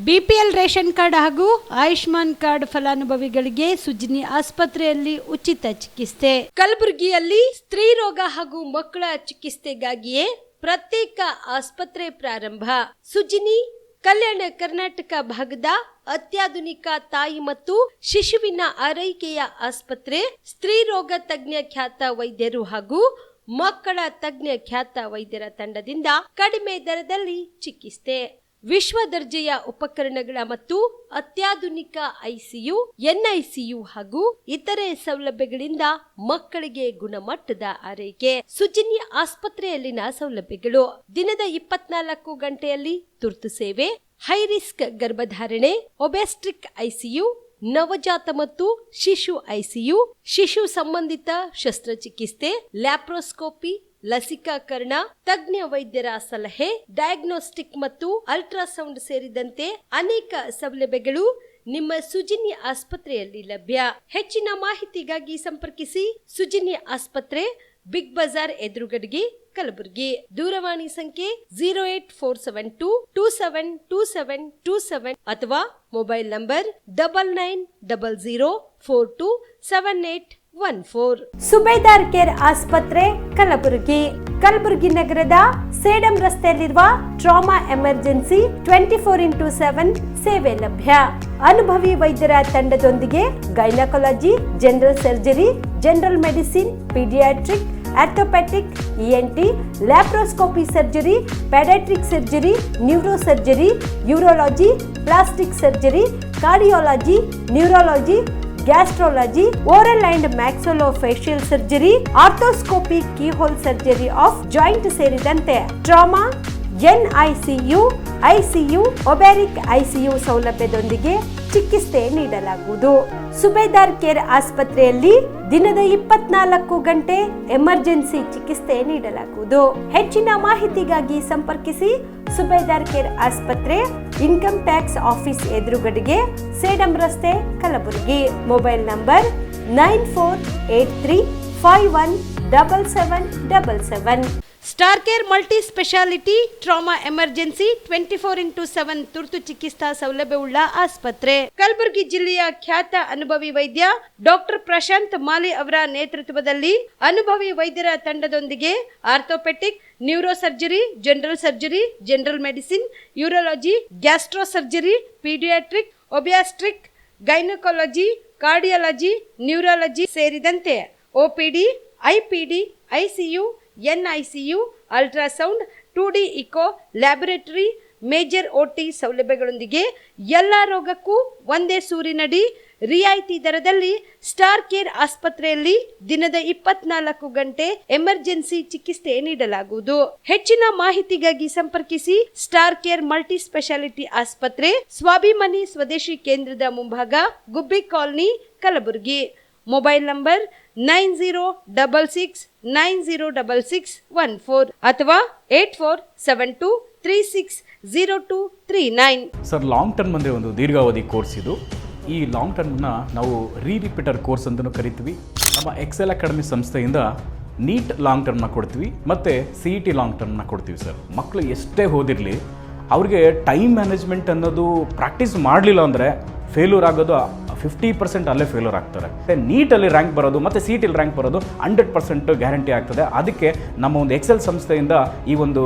BPL ration card ಹಾಗೂ Ayushman card ಫಲಾನುಭವಿಗಳಿಗೆ ಸುಜ್ನಿ ಆಸ್ಪತ್ರೆಯಲ್ಲಿ ಉಚಿತ ಚಿಕಿತ್ಸೆ. ಕಲಬುರಗಿಯಲ್ಲಿ ಸ್ತ್ರೀ ರೋಗ ಹಾಗೂ ಮಕ್ಕಳ ಚಿಕಿತ್ಸೆಗಾಗಿಯೇ ಪ್ರತ್ಯೇಕ ಆಸ್ಪತ್ರೆ ಪ್ರಾರಂಭ. ಸುಜ್ನಿ ಕಲ್ಯಾಣ ಕರ್ನಾಟಕ ಭಾಗದ ಅತ್ಯಾಧುನಿಕ ತಾಯಿ ಮತ್ತು ಶಿಶುವಿನ ಆರೈಕೆಯ ಆಸ್ಪತ್ರೆ. ಸ್ತ್ರೀ ರೋಗ ತಜ್ಞ ಖ್ಯಾತ ವೈದ್ಯರು ಹಾಗೂ ಮಕ್ಕಳ ತಜ್ಞ ಖ್ಯಾತ ವೈದ್ಯರ ತಂಡದಿಂದ ಕಡಿಮೆ ದರದಲ್ಲಿ ಚಿಕಿತ್ಸೆ, ವಿಶ್ವ ದರ್ಜೆಯ ಉಪಕರಣಗಳ ಮತ್ತು ಅತ್ಯಾಧುನಿಕ ಐಸಿಯು, ಎನ್ಐಸಿಯು ಹಾಗೂ ಇತರೆ ಸೌಲಭ್ಯಗಳಿಂದ ಮಕ್ಕಳಿಗೆ ಗುಣಮಟ್ಟದ ಆರೈಕೆ. ಸುಜ್ನಿ ಆಸ್ಪತ್ರೆಯಲ್ಲಿನ ಸೌಲಭ್ಯಗಳು: ದಿನದ 24 ಗಂಟೆಯಲ್ಲಿ ತುರ್ತು ಸೇವೆ, ಹೈ ರಿಸ್ಕ್ ಗರ್ಭಧಾರಣೆ, ಒಬೆಸ್ಟ್ರಿಕ್ ಐಸಿಯು, ನವಜಾತ ಮತ್ತು ಶಿಶು ಐಸಿಯು, ಶಿಶು ಸಂಬಂಧಿತ ಶಸ್ತ್ರಚಿಕಿತ್ಸೆ, ಲ್ಯಾಪ್ರೋಸ್ಕೋಪಿ, ಲಸಿಕಾಕರಣ, ತಜ್ಞ ವೈದ್ಯರ ಸಲಹೆ, ಡಯಾಗ್ನೋಸ್ಟಿಕ್ ಮತ್ತು ಅಲ್ಟ್ರಾಸೌಂಡ್ ಸೇರಿದಂತೆ ಅನೇಕ ಸೌಲಭ್ಯಗಳು ನಿಮ್ಮ ಸುಜ್ನಿ ಆಸ್ಪತ್ರೆಯಲ್ಲಿ ಲಭ್ಯ. ಹೆಚ್ಚಿನ ಮಾಹಿತಿಗಾಗಿ ಸಂಪರ್ಕಿಸಿ ಸುಜ್ನಿ ಆಸ್ಪತ್ರೆ, ಬಿಗ್ ಬಜಾರ್ ಎದುರುಗಡೆಗೆ, ಕಲಬುರಗಿ. ದೂರವಾಣಿ ಸಂಖ್ಯೆ 08472727227 ಅಥವಾ ಮೊಬೈಲ್ ನಂಬರ್ 9900427814. ಸುಬೇದಾರ್ ಕೇರ್ ಆಸ್ಪತ್ರೆ, ಕಲಬುರಗಿ. ಕಲಬುರಗಿ ನಗರದ ಸೇಡಂ ರಸ್ತೆಯಲ್ಲಿರುವ ಟ್ರಾಮಾ ಎಮರ್ಜೆನ್ಸಿ 24x7 ಸೇವೆ ಲಭ್ಯ. ಅನುಭವಿ ವೈದ್ಯರ ತಂಡದೊಂದಿಗೆ gynaecology, general surgery, general medicine, paediatric, orthopaedic, ENT, laparoscopy surgery, paediatric surgery, neuro surgery, urology, plastic surgery, cardiology, neurology, gastrology, oral and maxillofacial surgery, arthroscopy, keyhole surgery of joint ಸೇರಿದಂತೆ trauma, NICU, ICU, obstetric ICU ಸೌಲಭ್ಯದೊಂದಿಗೆ ಚಿಕಿತ್ಸೆ ನೀಡಲಾಗುವುದು. ಸುಬೇದಾರ್ care ಆಸ್ಪತ್ರೆಯಲ್ಲಿ ದಿನದ 24 ಗಂಟೆ emergency ಚಿಕಿತ್ಸೆ ನೀಡಲಾಗುವುದು. ಹೆಚ್ಚಿನ ಮಾಹಿತಿಗಾಗಿ ಸಂಪರ್ಕಿಸಿ ಸುಬೇದಾರ್ ಕೇರ್ ಆಸ್ಪತ್ರೆ, ಇನ್ಕಮ್ ಟ್ಯಾಕ್ಸ್ ಆಫೀಸ್ ಎದುರುಗಡೆಗೆ, ಸೇಡಂ ರಸ್ತೆ, Kalaburagi. Mobile number 9483517777. Star care multi speciality trauma emergency 24x7 ತುರ್ತು ಚಿಕಿತ್ಸಾ ಸೌಲಭ್ಯವುಳ್ಳ ಆಸ್ಪತ್ರೆ. ಕಲಬುರಗಿ ಜಿಲ್ಲೆಯ ಖ್ಯಾತ ಅನುಭವಿ ವೈದ್ಯ ಡಾಕ್ಟರ್ ಪ್ರಶಾಂತ್ ಮಾಲೆ ಅವರ ನೇತೃತ್ವದಲ್ಲಿ ಅನುಭವಿ ವೈದ್ಯರ ತಂಡದೊಂದಿಗೆ orthopaedic, neuro surgery, general surgery, general medicine, urology, gastro surgery, paediatric, obstetric, gynaecology, cardiology, neurology ಸೇರಿದಂತೆ OPD, IPD, ICU, NICU, ultrasound, 2D echo, laboratory, major OT ಸೌಲಭ್ಯಗಳೊಂದಿಗೆ ಎಲ್ಲ ರೋಗಕ್ಕೂ ಒಂದೇ ಸೂರಿನಡಿ ರಿಯಾಯಿತಿ ದರದಲ್ಲಿ ಸ್ಟಾರ್ ಕೇರ್ ಆಸ್ಪತ್ರೆಯಲ್ಲಿ ದಿನದ 24 ಗಂಟೆ ಎಮರ್ಜೆನ್ಸಿ ಚಿಕಿತ್ಸೆ ನೀಡಲಾಗುವುದು. ಹೆಚ್ಚಿನ ಮಾಹಿತಿಗಾಗಿ ಸಂಪರ್ಕಿಸಿ ಸ್ಟಾರ್ ಕೇರ್ ಮಲ್ಟಿ ಸ್ಪೆಷಾಲಿಟಿ ಆಸ್ಪತ್ರೆ, ಸ್ವಾಭಿಮಾನಿ ಸ್ವದೇಶಿ ಕೇಂದ್ರದ ಮುಂಭಾಗ, ಗುಬ್ಬಿ ಕಾಲನಿ, ಕಲಬುರಗಿ. ಮೊಬೈಲ್ ನಂಬರ್ 9066906614 ಅಥವಾ 8472360239. ಸರ್, ಲಾಂಗ್ ಟರ್ಮ್ ಅಂದರೆ ಒಂದು ದೀರ್ಘಾವಧಿ ಕೋರ್ಸ್ ಇದು. ಈ ಲಾಂಗ್ ಟರ್ಮ್ನ ನಾವು ರಿಪೀಟರ್ ಕೋರ್ಸ್ ಅಂತಲೂ ಕರಿತೀವಿ. ನಮ್ಮ ಎಕ್ಸೆಲ್ ಅಕಾಡೆಮಿ ಸಂಸ್ಥೆಯಿಂದ ನೀಟ್ ಲಾಂಗ್ ಟರ್ಮ್ನ ಕೊಡ್ತೀವಿ ಮತ್ತು CET ಲಾಂಗ್ ಟರ್ಮ್ನ ಕೊಡ್ತೀವಿ. ಸರ್, ಮಕ್ಕಳು ಎಷ್ಟೇ ಓದಿರಲಿ ಅವ್ರಿಗೆ ಟೈಮ್ ಮ್ಯಾನೇಜ್ಮೆಂಟ್ ಅನ್ನೋದು ಪ್ರಾಕ್ಟೀಸ್ ಮಾಡಲಿಲ್ಲ ಅಂದರೆ ಫೇಲ್ಯೂರ್ ಆಗೋದು 50% ಅಲ್ಲೇ ಫೇಲ್ಯೂರ್ ಆಗ್ತಾರೆ. ನೀಟಲ್ಲಿ ರ್ಯಾಂಕ್ ಬರೋದು ಮತ್ತು CETಲಿ ರ್ಯಾಂಕ್ ಬರೋದು 100% ಗ್ಯಾರಂಟಿ ಆಗ್ತದೆ. ಅದಕ್ಕೆ ನಮ್ಮ ಒಂದು ಎಕ್ಸೆಲ್ ಸಂಸ್ಥೆಯಿಂದ ಈ ಒಂದು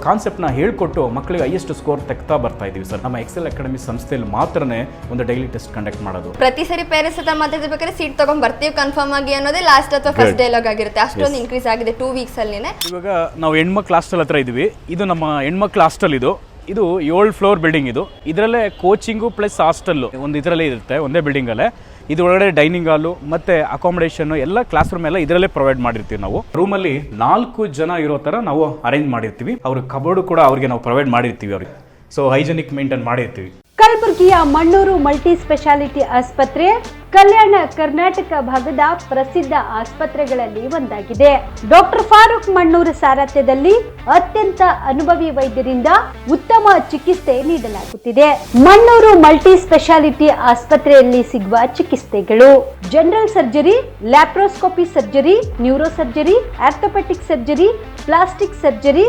ಕಾನ್ಸೆಪ್ಟ್ನ ಹೇಳ್ಕೊಟ್ಟು ಮಕ್ಕಳಿಗೆ ಹೈಯೆಸ್ಟ್ ಸ್ಕೋರ್ ತೆಗ್ತಾ ಬರ್ತಾ ಇದ್ದೀವಿ. ಸರ್, ನಮ್ಮ ಎಕ್ಸೆಲ್ ಅಕಾಡೆಮಿ ಸಂಸ್ಥೆಯಲ್ಲಿ ಮಾತ್ರನೇ ಒಂದು ಡೈಲಿ ಟೆಸ್ಟ್ ಕಂಡಕ್ಟ್ ಮಾಡೋದು. ಪ್ರತಿ ಸರಿ ಪೇರೆಂಟ್ಸ್ ಹತ್ರ ಮಾತಾಡ್ಬೇಕಾದ್ರೆ ಸೀಟ್ ತಗೊಂಡ್ ಬರ್ತೀವಿ ಕನ್ಫರ್ಮ್ ಆಗಿ ಅನ್ನೋದೇ ಲಾಸ್ಟ್ ಅಥವಾ ಫಸ್ಟ್ ಡೈಲಾಗ್ ಆಗಿರುತ್ತೆ. ಅಷ್ಟೊಂದು ಇನ್ಕ್ರೀಸ್ ಆಗಿದೆ 2 ವೀಕ್ಸ್ ಅಲ್ಲಿನೇ. ಇವಾಗ ನಾವು ಹೆಣ್ಮಕ್ಳು ಹಾಸ್ಟೆಲ್ ಹತ್ರ ಇದ್ದೀವಿ. ಇದು ನಮ್ಮ ಹೆಣ್ಮಕ್ಳು ಹಾಸ್ಟೆಲ್. ಇದು 7 ಫ್ಲೋರ್ ಬಿಲ್ಡಿಂಗ್. ಇದರಲ್ಲೇ ಕೋಚಿಂಗು ಪ್ಲಸ್ ಹಾಸ್ಟೆಲ್ ಒಂದು ಇದರಲ್ಲೇ ಇರುತ್ತೆ, ಒಂದೇ ಬಿಲ್ಡಿಂಗಲ್ಲೇ. ಇದು ಒಳಗಡೆ ಡೈನಿಂಗ್ ಹಾಲು ಮತ್ತು ಅಕಾಮಿಡೇಷನ್ ಎಲ್ಲ ಕ್ಲಾಸ್ ರೂಮ್ ಎಲ್ಲ ಇದರಲ್ಲೇ ಪ್ರೊವೈಡ್ ಮಾಡಿರ್ತೀವಿ. ನಾವು ರೂಮಲ್ಲಿ 4 ಜನ ಇರೋ ಥರ ನಾವು ಅರೇಂಜ್ ಮಾಡಿರ್ತೀವಿ. ಅವ್ರ ಕಬೋರ್ಡು ಕೂಡ ಅವ್ರಿಗೆ ನಾವು ಪ್ರೊವೈಡ್ ಮಾಡಿರ್ತೀವಿ. ಅವ್ರಿಗೆ ಸೊ ಹೈಜೆನಿಕ್ ಮೇಂಟೈನ್ ಮಾಡಿರ್ತೀವಿ. ಕಲಬುರಗಿಯ ಮಣ್ಣೂರು ಮಲ್ಟಿ ಸ್ಪೆಷಾಲಿಟಿ ಆಸ್ಪತ್ರೆ ಕಲ್ಯಾಣ ಕರ್ನಾಟಕ ಭಾಗದ ಪ್ರಸಿದ್ಧ ಆಸ್ಪತ್ರೆಗಳಲ್ಲಿ ಒಂದಾಗಿದೆ. ಡಾಕ್ಟರ್ ಫಾರೂಕ್ ಮಣ್ಣೂರು ಸಾರಥ್ಯದಲ್ಲಿ ಅತ್ಯಂತ ಅನುಭವಿ ವೈದ್ಯರಿಂದ ಉತ್ತಮ ಚಿಕಿತ್ಸೆ ನೀಡಲಾಗುತ್ತಿದೆ. ಮಣ್ಣೂರು ಮಲ್ಟಿ ಸ್ಪೆಷಾಲಿಟಿ ಆಸ್ಪತ್ರೆಯಲ್ಲಿ ಸಿಗುವ ಚಿಕಿತ್ಸೆಗಳು: general surgery, laparoscopy surgery, neuro surgery, orthopaedic surgery, plastic surgery,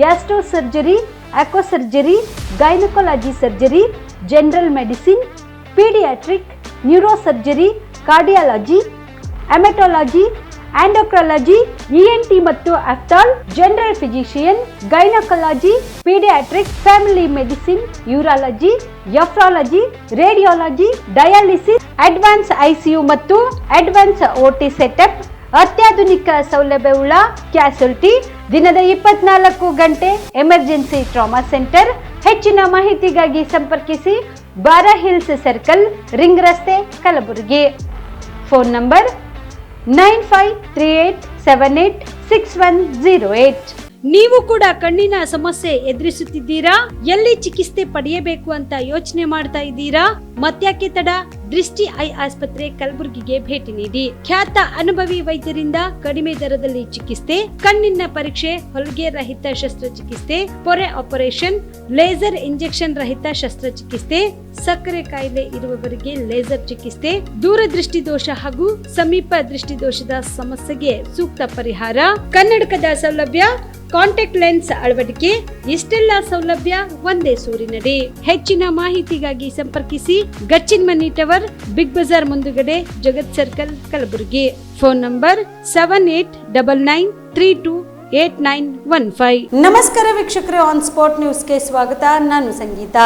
gastro surgery, ಆಕ್ವಾ surgery, gynaecology surgery, general medicine, paediatric, neurosurgery, cardiology, haematology, endocrinology, ENT ಮತ್ತು ಅಫ್ಟಾಲ್, general physician, gynaecology, paediatric, family medicine, urology, nephrology, radiology, dialysis, advance ICU ಮತ್ತು advance OT setup, ಅತ್ಯಾಧುನಿಕ ಸೌಲಭ್ಯವುಳ್ಳ ಕ್ಯಾಸುಲಿಟಿ, ದಿನದ 24 ಗಂಟೆ emergency trauma centre. ಹೆಚ್ಚಿನ ಮಾಹಿತಿಗಾಗಿ ಸಂಪರ್ಕಿಸಿ ಬಾರಾ ಹಿಲ್ಸ್ ಸರ್ಕಲ್, ರಿಂಗ್ ರಸ್ತೆ, ಕಲಬುರಗಿ. Phone number 9538786108. ನೀವು ಕೂಡ ಕಣ್ಣಿನ ಸಮಸ್ಯೆ ಎದುರಿಸುತ್ತಿದ್ದೀರಾ? ಎಲ್ಲಿ ಚಿಕಿತ್ಸೆ ಪಡೆಯಬೇಕು ಅಂತ ಯೋಚನೆ ಮಾಡ್ತಾ ಇದ್ದೀರಾ? ಮತ್ಯಾಕೆ ತಡ? ದೃಷ್ಟಿ ಐ ಆಸ್ಪತ್ರೆ ಕಲಬುರಗಿಗೆ ಭೇಟಿ ನೀಡಿ. ಖ್ಯಾತ ಅನುಭವಿ ವೈದ್ಯರಿಂದ ಕಡಿಮೆ ದರದಲ್ಲಿ ಚಿಕಿತ್ಸೆ, ಕಣ್ಣಿನ ಪರೀಕ್ಷೆ, ಹೊಲಿಗೆ ರಹಿತ ಶಸ್ತ್ರಚಿಕಿತ್ಸೆ, ಪೊರೆ ಆಪರೇಷನ್, ಲೇಸರ್ ಇಂಜೆಕ್ಷನ್ ರಹಿತ ಶಸ್ತ್ರಚಿಕಿತ್ಸೆ, ಸಕ್ಕರೆ ಕಾಯಿಲೆ ಇರುವವರಿಗೆ ಲೇಸರ್ ಚಿಕಿತ್ಸೆ, ದೂರದೃಷ್ಟಿ ದೋಷ ಹಾಗೂ ಸಮೀಪ ದೃಷ್ಟಿ ದೋಷದ ಸಮಸ್ಯೆಗೆ ಸೂಕ್ತ ಪರಿಹಾರ, ಕನ್ನಡಕದ ಸೌಲಭ್ಯ, ಕಾಂಟ್ಯಾಕ್ಟ್ ಲೆನ್ಸ್ ಅಳವಡಿಕೆ, ಇಷ್ಟೆಲ್ಲ ಸೌಲಭ್ಯ ಒಂದೇ ಸೂರಿನಡಿ. ಹೆಚ್ಚಿನ ಮಾಹಿತಿಗಾಗಿ ಸಂಪರ್ಕಿಸಿ Gachchinamani tower, Big Bazaar ಮುಂದುಗಡೆ, Jagat circle, Kalaburagi. Phone number 7899328915. ನಮಸ್ಕಾರ ವೀಕ್ಷಕರೇ, ಆನ್ ಸ್ಪಾಟ್ ನ್ಯೂಸ್ಗೆ ಸ್ವಾಗತ. ನಾನು ಸಂಗೀತ.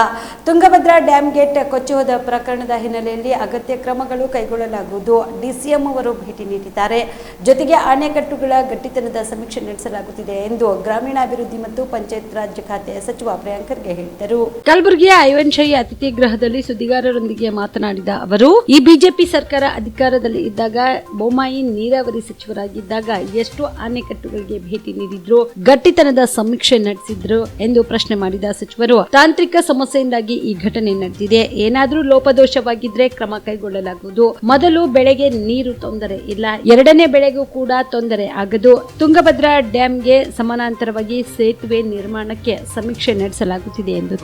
ತುಂಗಭದ್ರಾ ಡ್ಯಾಮ್ ಗೇಟ್ ಕೊಚ್ಚಿ ಹೋದ ಪ್ರಕರಣದ ಹಿನ್ನೆಲೆಯಲ್ಲಿ ಅಗತ್ಯ ಕ್ರಮಗಳು ಕೈಗೊಳ್ಳಲಾಗುವುದು. DCM ಅವರು ಭೇಟಿ ನೀಡಿದ್ದಾರೆ. ಜೊತೆಗೆ ಅಣೆಕಟ್ಟುಗಳ ಗಟ್ಟಿತನದ ಸಮೀಕ್ಷೆ ನಡೆಸಲಾಗುತ್ತಿದೆ ಎಂದು ಗ್ರಾಮೀಣಾಭಿವೃದ್ಧಿ ಮತ್ತು ಪಂಚಾಯತ್ ರಾಜ್ ಖಾತೆ ಸಚಿವ ಪ್ರಿಯಾಂಕ್ ಖರ್ಗೆ ಹೇಳಿದರು. ಕಲಬುರಗಿಯ ಐವನ್ಶಾಹಿ ಅತಿಥಿ ಗೃಹದಲ್ಲಿ ಸುದ್ದಿಗಾರರೊಂದಿಗೆ ಮಾತನಾಡಿದ ಅವರು, ಈ ಬಿಜೆಪಿ ಸರ್ಕಾರ ಅಧಿಕಾರದಲ್ಲಿ ಇದ್ದಾಗ ಬೊಮ್ಮಾಯಿ ನೀರಾವರಿ ಸಚಿವರಾಗಿದ್ದಾಗ ಎಷ್ಟು ಅಣೆಕಟ್ಟುಗಳಿಗೆ ಭೇಟಿ ನೀಡಿದ್ರು, ಗಟ್ಟಿತನದ ಸಮೀಕ್ಷೆ ನಡೆಸಿದ್ರು ಎಂದು ಪ್ರಶ್ನೆ ಮಾಡಿದ ಸಚಿವರು, ತಾಂತ್ರಿಕ ಸಮಸ್ಯೆಯಿಂದಾಗಿ ಈ ಘಟನೆ ನಡೆದಿದೆ. ಏನಾದ್ರೂ ಲೋಪದೋಷವಾಗಿದ್ರೆ ಕ್ರಮ ಕೈಗೊಳ್ಳಲಾಗುವುದು. ಮೊದಲು ಬೆಳೆಗೆ ನೀರು ತೊಂದರೆ ಇಲ್ಲ, ಎರಡನೇ ಬೆಳೆಗೂ ಕೂಡ ತೊಂದರೆ ಆಗದು. ತುಂಗಭದ್ರಾ ಡ್ಯಾಂಗೆ ಸಮಾನಾಂತರವಾಗಿ ಸೇತುವೆ ನಿರ್ಮಾಣಕ್ಕೆ ಸಮೀಕ್ಷೆ ನಡೆಸಲಾಗುತ್ತಿದೆ ಎಂದು.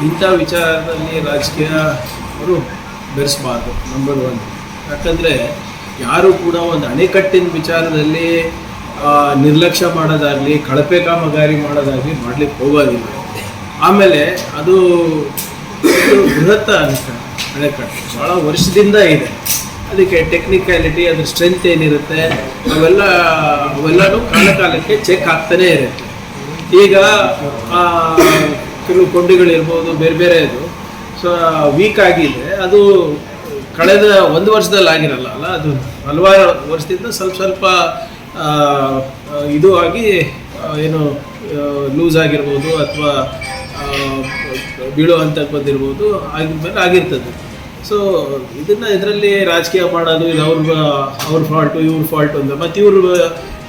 ಇಂಥ ವಿಚಾರದಲ್ಲಿ ರಾಜಕೀಯ ಅವರು ಬೆರೆಸಬಾರ್ದು. ನಂಬರ್ 1, ಯಾಕಂದರೆ ಯಾರು ಕೂಡ ಒಂದು ಅಣೆಕಟ್ಟಿನ ವಿಚಾರದಲ್ಲಿ ನಿರ್ಲಕ್ಷ್ಯ ಮಾಡೋದಾಗಲಿ, ಕಳಪೆ ಕಾಮಗಾರಿ ಮಾಡೋದಾಗಲಿ ಮಾಡಲಿಕ್ಕೆ ಹೋಗೋದಿಲ್ಲ. ಆಮೇಲೆ ಅದು ಬೃಹತ್ ಅಣೆಕಟ್ಟು ಭಾಳ ವರ್ಷದಿಂದ ಇದೆ. ಅದಕ್ಕೆ ಟೆಕ್ನಿಕ್ಯಾಲಿಟಿ, ಅದ್ರ ಸ್ಟ್ರೆಂತ್ ಏನಿರುತ್ತೆ ಅವೆಲ್ಲನೂ ಕಾಲಕ್ಕೆ ಚೆಕ್ ಆಗ್ತಾನೇ ಇರುತ್ತೆ. ಈಗ ಕೆಲವು ಕೊಂಡಿಗಳಿರ್ಬೋದು, ಬೇರೆ ಇದು ವೀಕ್ ಆಗಿದೆ. ಅದು ಕಳೆದ 1 ವರ್ಷದಲ್ಲಿ ಆಗಿರಲ್ಲ, ಅದು ಹಲವಾರು ವರ್ಷದಿಂದ ಸ್ವಲ್ಪ ಇದು ಆಗಿ ಏನು ಲೂಸ್ ಆಗಿರ್ಬೋದು ಅಥವಾ ಬೀಳೋ ಹಂತಕ್ಕೆ ಬಂದಿರ್ಬೋದು, ಆಗಿದ್ಮೇಲೆ ಆಗಿರ್ತದೆ. ಸೊ ಇದರಲ್ಲಿ ರಾಜಕೀಯ ಮಾಡೋದು, ಇದು ಅವ್ರ ಫಾಲ್ಟು ಇವ್ರ ಫಾಲ್ಟು ಅಂತ. ಮತ್ತು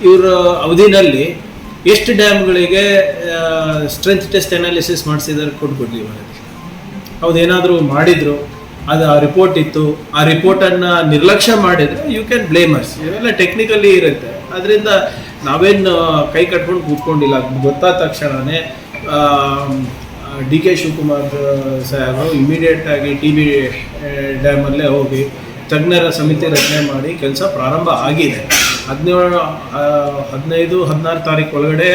ಇವ್ರ ಅವಧಿನಲ್ಲಿ ಎಷ್ಟು ಡ್ಯಾಮ್ಗಳಿಗೆ ಸ್ಟ್ರೆಂತ್ ಟೆಸ್ಟ್ ಅನಾಲಿಸಿಸ್ ಮಾಡಿಸಿದ್ದಾರೆ ಕೊಟ್ಬಿಡ್ಲಿ. ಹೌದೇನಾದರೂ ಮಾಡಿದ್ರು, ಅದು ಆ ರಿಪೋರ್ಟ್ ಇತ್ತು, ಆ ರಿಪೋರ್ಟನ್ನು ನಿರ್ಲಕ್ಷ್ಯ ಮಾಡಿದರೆ ಯು ಕ್ಯಾನ್ ಬ್ಲೇಮ್ ಅಸ್. ಇವೆಲ್ಲ ಟೆಕ್ನಿಕಲಿ ಇರುತ್ತೆ. ಅದರಿಂದ ನಾವೇನು ಕೈ ಕಟ್ಕೊಂಡು ಕೂತ್ಕೊಂಡಿಲ್ಲ. ಗೊತ್ತಾದ ತಕ್ಷಣವೇ DK ಶಿವಕುಮಾರ್ ಸಾಹೇಬರು ಇಮಿಡಿಯೇಟಾಗಿ TB ಡ್ಯಾಮಲ್ಲೇ ಹೋಗಿ ತಜ್ಞರ ಸಮಿತಿ ರಚನೆ ಮಾಡಿ ಕೆಲಸ ಪ್ರಾರಂಭ ಆಗಿದೆ. 15-16 ತಾರೀಕು ಒಳಗಡೆ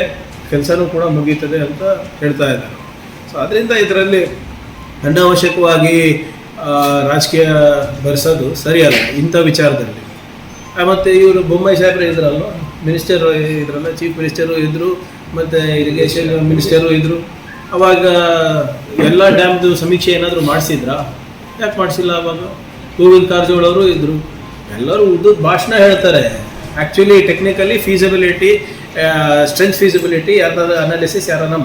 ಕೆಲಸನೂ ಕೂಡ ಮುಗೀತದೆ ಅಂತ ಹೇಳ್ತಾ ಇದ್ದಾರೆ. ಸೊ ಅದರಿಂದ ಇದರಲ್ಲಿ ಅನಾವಶ್ಯಕವಾಗಿ ರಾಜಕೀಯ ಬೆರೆಸೋದು ಸರಿಯಲ್ಲ ಇಂಥ ವಿಚಾರದಲ್ಲಿ. ಮತ್ತು ಇವರು ಬೊಮ್ಮಾಯಿ ಸಾಹೇಬ್ರು ಇದ್ರಲ್ಲ, ಮಿನಿಸ್ಟರು ಇದ್ರಲ್ಲ, ಚೀಫ್ ಮಿನಿಸ್ಟರು ಇದ್ದರು, ಮತ್ತು ಇರಿಗೇಷನ್ ಮಿನಿಸ್ಟರು ಇದ್ದರು. ಅವಾಗ ಎಲ್ಲ ಡ್ಯಾಮ್ದು ಸಮೀಕ್ಷೆ ಏನಾದರೂ ಮಾಡಿಸಿದ್ರಾ? ಯಾಕೆ ಮಾಡಿಸಿಲ್ಲ? ಅವಾಗ ಗೋವಿಂದ ಕಾರಜೋಳ ಅವರು ಇದ್ದರು. ಎಲ್ಲರೂ ಉದ್ದದ ಭಾಷಣ ಹೇಳ್ತಾರೆ. Actually technically feasibility, strength feasibility ಯಾರಾದ್ರೂ ಅನಾಲಿಸಿಸ್ ಯಾರನ್ನ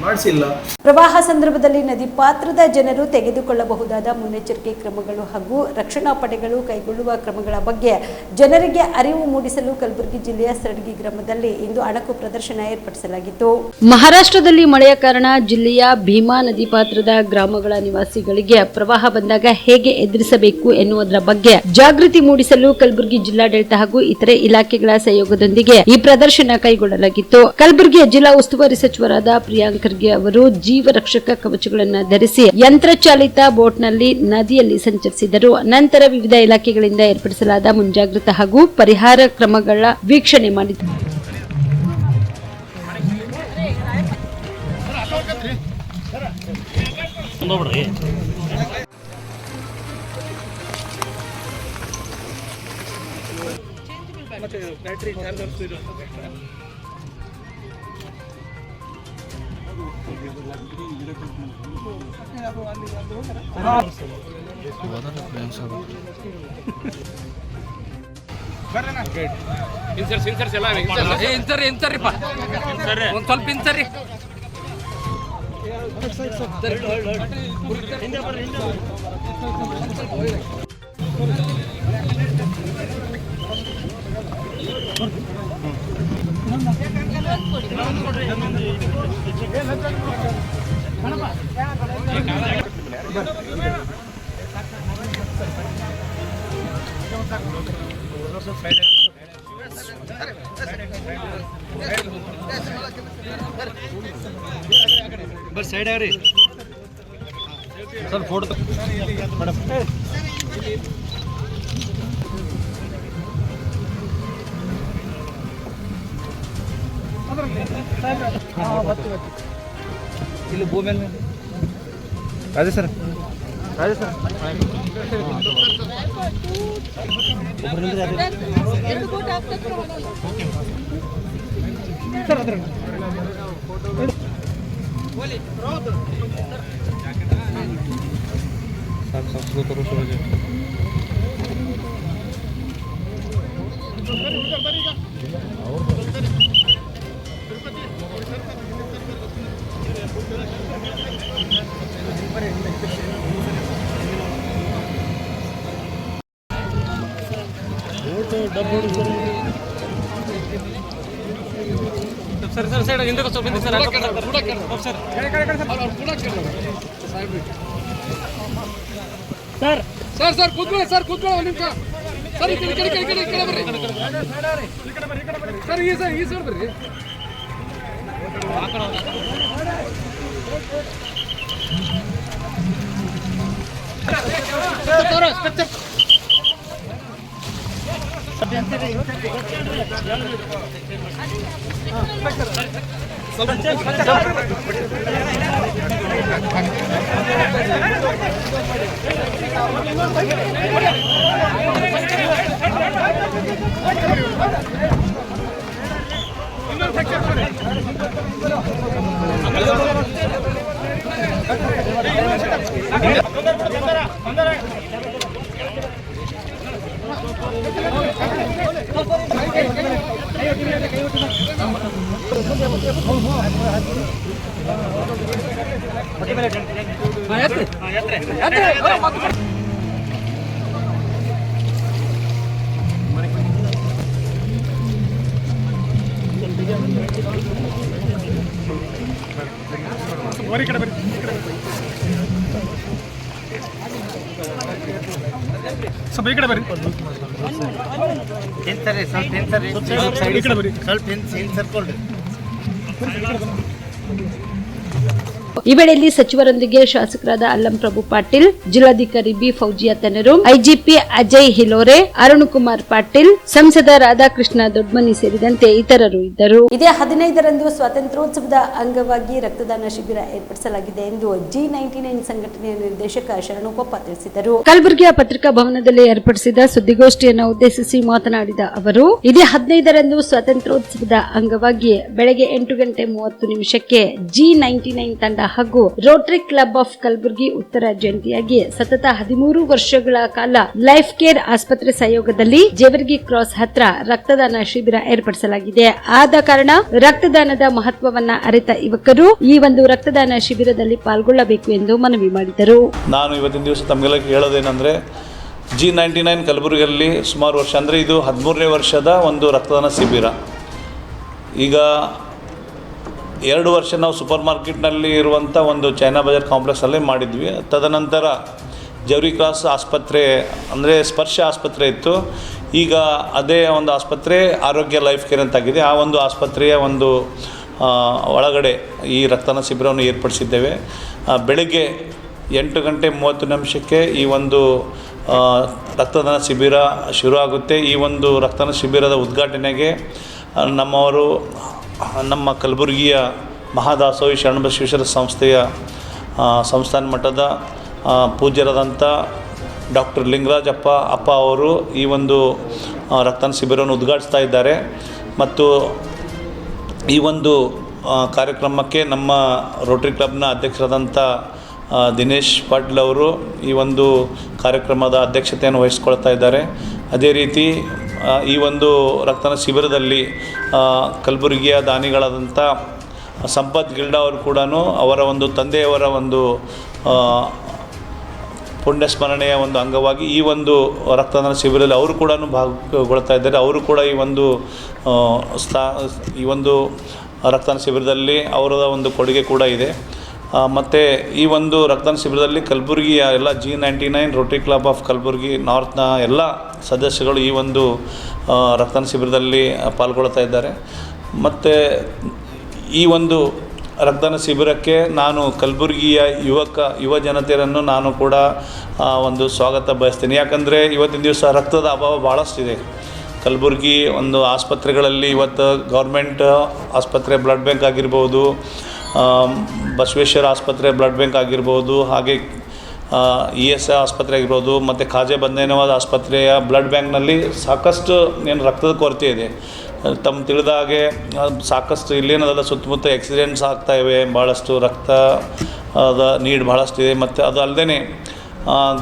ಮಾಡಿಸಿಲ್ಲ. ಪ್ರವಾಹ ಸಂದರ್ಭದಲ್ಲಿ ನದಿ ಪಾತ್ರದ ಜನರು ತೆಗೆದುಕೊಳ್ಳಬಹುದಾದ ಮುನ್ನೆಚ್ಚರಿಕೆ ಕ್ರಮಗಳು ಹಾಗೂ ರಕ್ಷಣಾ ಪಡೆಗಳು ಕೈಗೊಳ್ಳುವ ಕ್ರಮಗಳ ಬಗ್ಗೆ ಜನರಿಗೆ ಅರಿವು ಮೂಡಿಸಲು ಕಲಬುರಗಿ ಜಿಲ್ಲೆಯ ಸರಡಗಿ ಗ್ರಾಮದಲ್ಲಿ ಇಂದು ಅಣಕು ಪ್ರದರ್ಶನ ಏರ್ಪಡಿಸಲಾಗಿತ್ತು. ಮಹಾರಾಷ್ಟ್ರದಲ್ಲಿ ಮಳೆಯ ಕಾರಣ ಜಿಲ್ಲೆಯ ಭೀಮಾ ನದಿ ಪಾತ್ರದ ಗ್ರಾಮಗಳ ನಿವಾಸಿಗಳಿಗೆ ಪ್ರವಾಹ ಬಂದಾಗ ಹೇಗೆ ಎದುರಿಸಬೇಕು ಎನ್ನುವುದರ ಬಗ್ಗೆ ಜಾಗೃತಿ ಮೂಡಿಸಲು ಕಲಬುರಗಿ ಜಿಲ್ಲಾಡಳಿತ ಹಾಗೂ ಇತರೆ ಇಲಾಖೆಗಳ ಸಹಯೋಗದೊಂದಿಗೆ ಈ ಪ್ರದರ್ಶನ ಕೈಗೊಳ್ಳಲಾಗಿತ್ತು. ಕಲಬುರಗಿಯ ಜಿಲ್ಲಾ ಉಸ್ತುವಾರಿ ಸಚಿವರಾದ ಪ್ರಿಯಾಂಕ್ ಖರ್ಗೆ ಅವರು ಜೀವ ರಕ್ಷಕ ಕವಚಗಳನ್ನು ಧರಿಸಿ ಯಂತ್ರಚಾಲಿತ ಬೋಟ್ನಲ್ಲಿ ನದಿಯಲ್ಲಿ ಸಂಚರಿಸಿದರು. ನಂತರ ವಿವಿಧ ಇಲಾಖೆಗಳಿಂದ ಏರ್ಪಡಿಸಲಾದ ಮುಂಜಾಗ್ರತಾ ಹಾಗೂ ಪರಿಹಾರ ಕ್ರಮಗಳ ವೀಕ್ಷಣೆ ಮಾಡಿದರು. ಇನ್ಸರ್ಸ್ ಎಲ್ಲ ಇನ್ಸರ್ರಿಪ್ಪ ಒಂದು ಸ್ವಲ್ಪ ಇನ್ಸರ್ರಿ ಬಸ್ ಸೈಡ್ ಆಗ್ರಿ ಸರ್ ಫೋಟೋ ಮೇಡಮ್ ಇಲ್ಲಿ ಭೂಮಿ Raje sir sir sir side ಹಿಂದೆ ಸ್ವಲ್ಪ ಹಿಂದೆ ಸರ್ ಸರ್ ಸರ್ ಕೂತ್ಕೊಳ್ಳಿ ಸರ್ ಕೂತ್ಕೊಳ್ಳಿ ಒಂದು ನಿಮಿಷ ಸರ್ ಈ ಕಡೆ ಬರ್ರಿ ಸರ್ ಈ ಸೈಡ್ ಬರ್ರಿ ಸ್ವಲ್ಪ ಈ ಕಡೆ ಬರ್ರಿ ಈ ವೇಳೆಯಲ್ಲಿ ಸಚಿವರೊಂದಿಗೆ ಶಾಸಕರಾದ ಅಲ್ಲಂ ಪ್ರಭು ಪಾಟೀಲ್, ಜಿಲ್ಲಾಧಿಕಾರಿ ಬಿ ಫೌಜಿಯಾ ತನರು, ಐಜಿಪಿ ಅಜಯ್ ಹಿಲೋರೆ, ಅರುಣ್ ಕುಮಾರ್ ಪಾಟೀಲ್, ಸಂಸದ ರಾಧಾಕೃಷ್ಣ ದೊಡ್ಮನಿ ಸೇರಿದಂತೆ ಇತರರು ಇದ್ದರು. ಇದೇ 15ರಂದು ಸ್ವಾತಂತ್ರ್ಯೋತ್ಸವದ ಅಂಗವಾಗಿ ರಕ್ತದಾನ ಶಿಬಿರ ಏರ್ಪಡಿಸಲಾಗಿದೆ ಎಂದು G99 ಸಂಘಟನೆಯ ನಿರ್ದೇಶಕ ಶರಣುಕೊಪ್ಪ ತಿಳಿಸಿದರು. ಕಲಬುರಗಿಯ ಪತ್ರಿಕಾ ಭವನದಲ್ಲಿ ಏರ್ಪಡಿಸಿದ ಸುದ್ದಿಗೋಷ್ಠಿಯನ್ನು ಉದ್ದೇಶಿಸಿ ಮಾತನಾಡಿದ ಅವರು, ಇದೇ 15ರಂದು ಸ್ವಾತಂತ್ರ್ಯೋತ್ಸವದ ಅಂಗವಾಗಿ ಬೆಳಗ್ಗೆ 8:30 G99 ತಂಡ ಹಾಗೂ ರೋಟರಿ ಕ್ಲಬ್ ಆಫ್ ಕಲಬುರಗಿ ಉತ್ತರ ಜಂಟಿಯಾಗಿ ಸತತ 13 ವರ್ಷಗಳ ಕಾಲ ಲೈಫ್ ಕೇರ್ ಆಸ್ಪತ್ರೆ ಸಹಯೋಗದಲ್ಲಿ ಜೇವರ್ಗಿ ಕ್ರಾಸ್ ಹತ್ರ ರಕ್ತದಾನ ಶಿಬಿರ ಏರ್ಪಡಿಸಲಾಗಿದೆ. ಆದ ಕಾರಣ ರಕ್ತದಾನದ ಮಹತ್ವವನ್ನ ಅರಿತ ಯುವಕರು ಈ ಒಂದು ರಕ್ತದಾನ ಶಿಬಿರದಲ್ಲಿ ಪಾಲ್ಗೊಳ್ಳಬೇಕು ಎಂದು ಮನವಿ ಮಾಡಿದರು. ನಾನು ಇವತ್ತಿನ ದಿವಸ ತಮಗೆಲ್ಲ ಹೇಳೋದೇನೆಂದರೆ G99 ಕಲಬುರಗಿಯಲ್ಲಿ ಸುಮಾರು ವರ್ಷ ಅಂದರೆ ಇದು 13ನೇ ವರ್ಷದ ಒಂದು ರಕ್ತದಾನ ಶಿಬಿರ. ಈಗ 2 ವರ್ಷ ನಾವು ಸೂಪರ್ ಮಾರ್ಕೆಟ್ನಲ್ಲಿ ಇರುವಂಥ ಒಂದು ಚೈನಾ ಬಜಾರ್ ಕಾಂಪ್ಲೆಕ್ಸಲ್ಲಿ ಮಾಡಿದ್ವಿ. ತದನಂತರ ಜವರಿ ಕ್ರಾಸ್ ಆಸ್ಪತ್ರೆ ಅಂದರೆ ಸ್ಪರ್ಶ ಆಸ್ಪತ್ರೆ ಇತ್ತು. ಈಗ ಅದೇ ಒಂದು ಆಸ್ಪತ್ರೆ ಆರೋಗ್ಯ ಲೈಫ್ ಕೇರ್ ಅಂತಾಗಿದೆ. ಆ ಒಂದು ಆಸ್ಪತ್ರೆಯ ಒಂದು ಒಳಗಡೆ ಈ ರಕ್ತದಾನ ಶಿಬಿರವನ್ನು ಏರ್ಪಡಿಸಿದ್ದೇವೆ. ಬೆಳಗ್ಗೆ 8:30 ಈ ಒಂದು ರಕ್ತದಾನ ಶಿಬಿರ ಶುರು ಆಗುತ್ತೆ. ಈ ಒಂದು ರಕ್ತದಾನ ಶಿಬಿರದ ಉದ್ಘಾಟನೆಗೆ ನಮ್ಮ ಕಲಬುರಗಿಯ ಮಹಾದಾಸೋಹಿ ಶರಣಬಸವೇಶ್ವರ ಸಂಸ್ಥೆಯ ಸಂಸ್ಥಾನ ಮಟ್ಟದ ಪೂಜ್ಯರಾದಂಥ ಡಾಕ್ಟರ್ ಲಿಂಗರಾಜಪ್ಪ ಅಪ್ಪ ಅವರು ಈ ಒಂದು ರಕ್ತದಾನ ಶಿಬಿರವನ್ನು ಉದ್ಘಾಟಿಸ್ತಾ ಇದ್ದಾರೆ. ಮತ್ತು ಈ ಒಂದು ಕಾರ್ಯಕ್ರಮಕ್ಕೆ ನಮ್ಮ ರೋಟರಿ ಕ್ಲಬ್ನ ಅಧ್ಯಕ್ಷರಾದಂಥ ದಿನೇಶ್ ಪಾಟೀಲ್ ಅವರು ಈ ಒಂದು ಕಾರ್ಯಕ್ರಮದ ಅಧ್ಯಕ್ಷತೆಯನ್ನು ವಹಿಸ್ಕೊಳ್ತಾ ಇದ್ದಾರೆ. ಅದೇ ರೀತಿ ಈ ಒಂದು ರಕ್ತದಾನ ಶಿಬಿರದಲ್ಲಿ ಕಲಬುರಗಿಯ ದಾನಿಗಳಾದಂಥ ಸಂಪತ್ ಗಿಲ್ಡಾ ಅವರು ಕೂಡ ಅವರ ಒಂದು ತಂದೆಯವರ ಒಂದು ಪುಣ್ಯಸ್ಮರಣೆಯ ಒಂದು ಅಂಗವಾಗಿ ಈ ಒಂದು ರಕ್ತದಾನ ಶಿಬಿರದಲ್ಲಿ ಅವರು ಕೂಡ ಭಾಗಗೊಳ್ತಾ ಇದ್ದಾರೆ. ಅವರು ಕೂಡ ಈ ಒಂದು ರಕ್ತದಾನ ಶಿಬಿರದಲ್ಲಿ ಅವರ ಒಂದು ಕೊಡುಗೆ ಕೂಡ ಇದೆ. ಮತ್ತು ಈ ಒಂದು ರಕ್ತದಾನ ಶಿಬಿರದಲ್ಲಿ ಕಲಬುರಗಿಯ ಎಲ್ಲ G99 Rotary Club of Kalaburagi ನಾರ್ತ್ನ ಎಲ್ಲ ಸದಸ್ಯಗಳು ಈ ಒಂದು ರಕ್ತದಾನ ಶಿಬಿರದಲ್ಲಿ ಪಾಲ್ಗೊಳ್ತಾ ಇದ್ದಾರೆ. ಮತ್ತು ಈ ಒಂದು ರಕ್ತದಾನ ಶಿಬಿರಕ್ಕೆ ನಾನು ಕಲಬುರಗಿಯ ಯುವ ಜನತೆಯರನ್ನು ನಾನು ಕೂಡ ಒಂದು ಸ್ವಾಗತ ಬಯಸ್ತೀನಿ. ಯಾಕಂದರೆ ಇವತ್ತಿನ ದಿವಸ ರಕ್ತದ ಅಭಾವ ಭಾಳಷ್ಟಿದೆ. ಕಲಬುರಗಿ ಒಂದು ಆಸ್ಪತ್ರೆಗಳಲ್ಲಿ ಇವತ್ತು ಗೌರ್ಮೆಂಟ್ ಆಸ್ಪತ್ರೆ ಬ್ಲಡ್ ಬ್ಯಾಂಕ್ ಆಗಿರ್ಬೋದು, ಬಸವೇಶ್ವರ ಆಸ್ಪತ್ರೆ ಬ್ಲಡ್ ಬ್ಯಾಂಕ್ ಆಗಿರ್ಬೋದು, ಹಾಗೆ ES ಆಸ್ಪತ್ರೆ ಆಗಿರ್ಬೋದು, ಮತ್ತು ಖಾಜೆ ಬಂದೇನವಾದ ಆಸ್ಪತ್ರೆಯ ಬ್ಲಡ್ ಬ್ಯಾಂಕ್ನಲ್ಲಿ ಸಾಕಷ್ಟು ರಕ್ತದ ಕೊರತೆ ಇದೆ. ತಮ್ಮ ತಿಳಿದ ಹಾಗೆ ಸಾಕಷ್ಟು ಇಲ್ಲೇನದಲ್ಲ ಸುತ್ತಮುತ್ತ ಆಕ್ಸಿಡೆಂಟ್ಸ್ ಆಗ್ತಾಯಿವೆ, ಭಾಳಷ್ಟು ರಕ್ತದ ನೀಡ್ ಭಾಳಷ್ಟಿದೆ. ಮತ್ತು ಅದು ಅಲ್ಲದೆ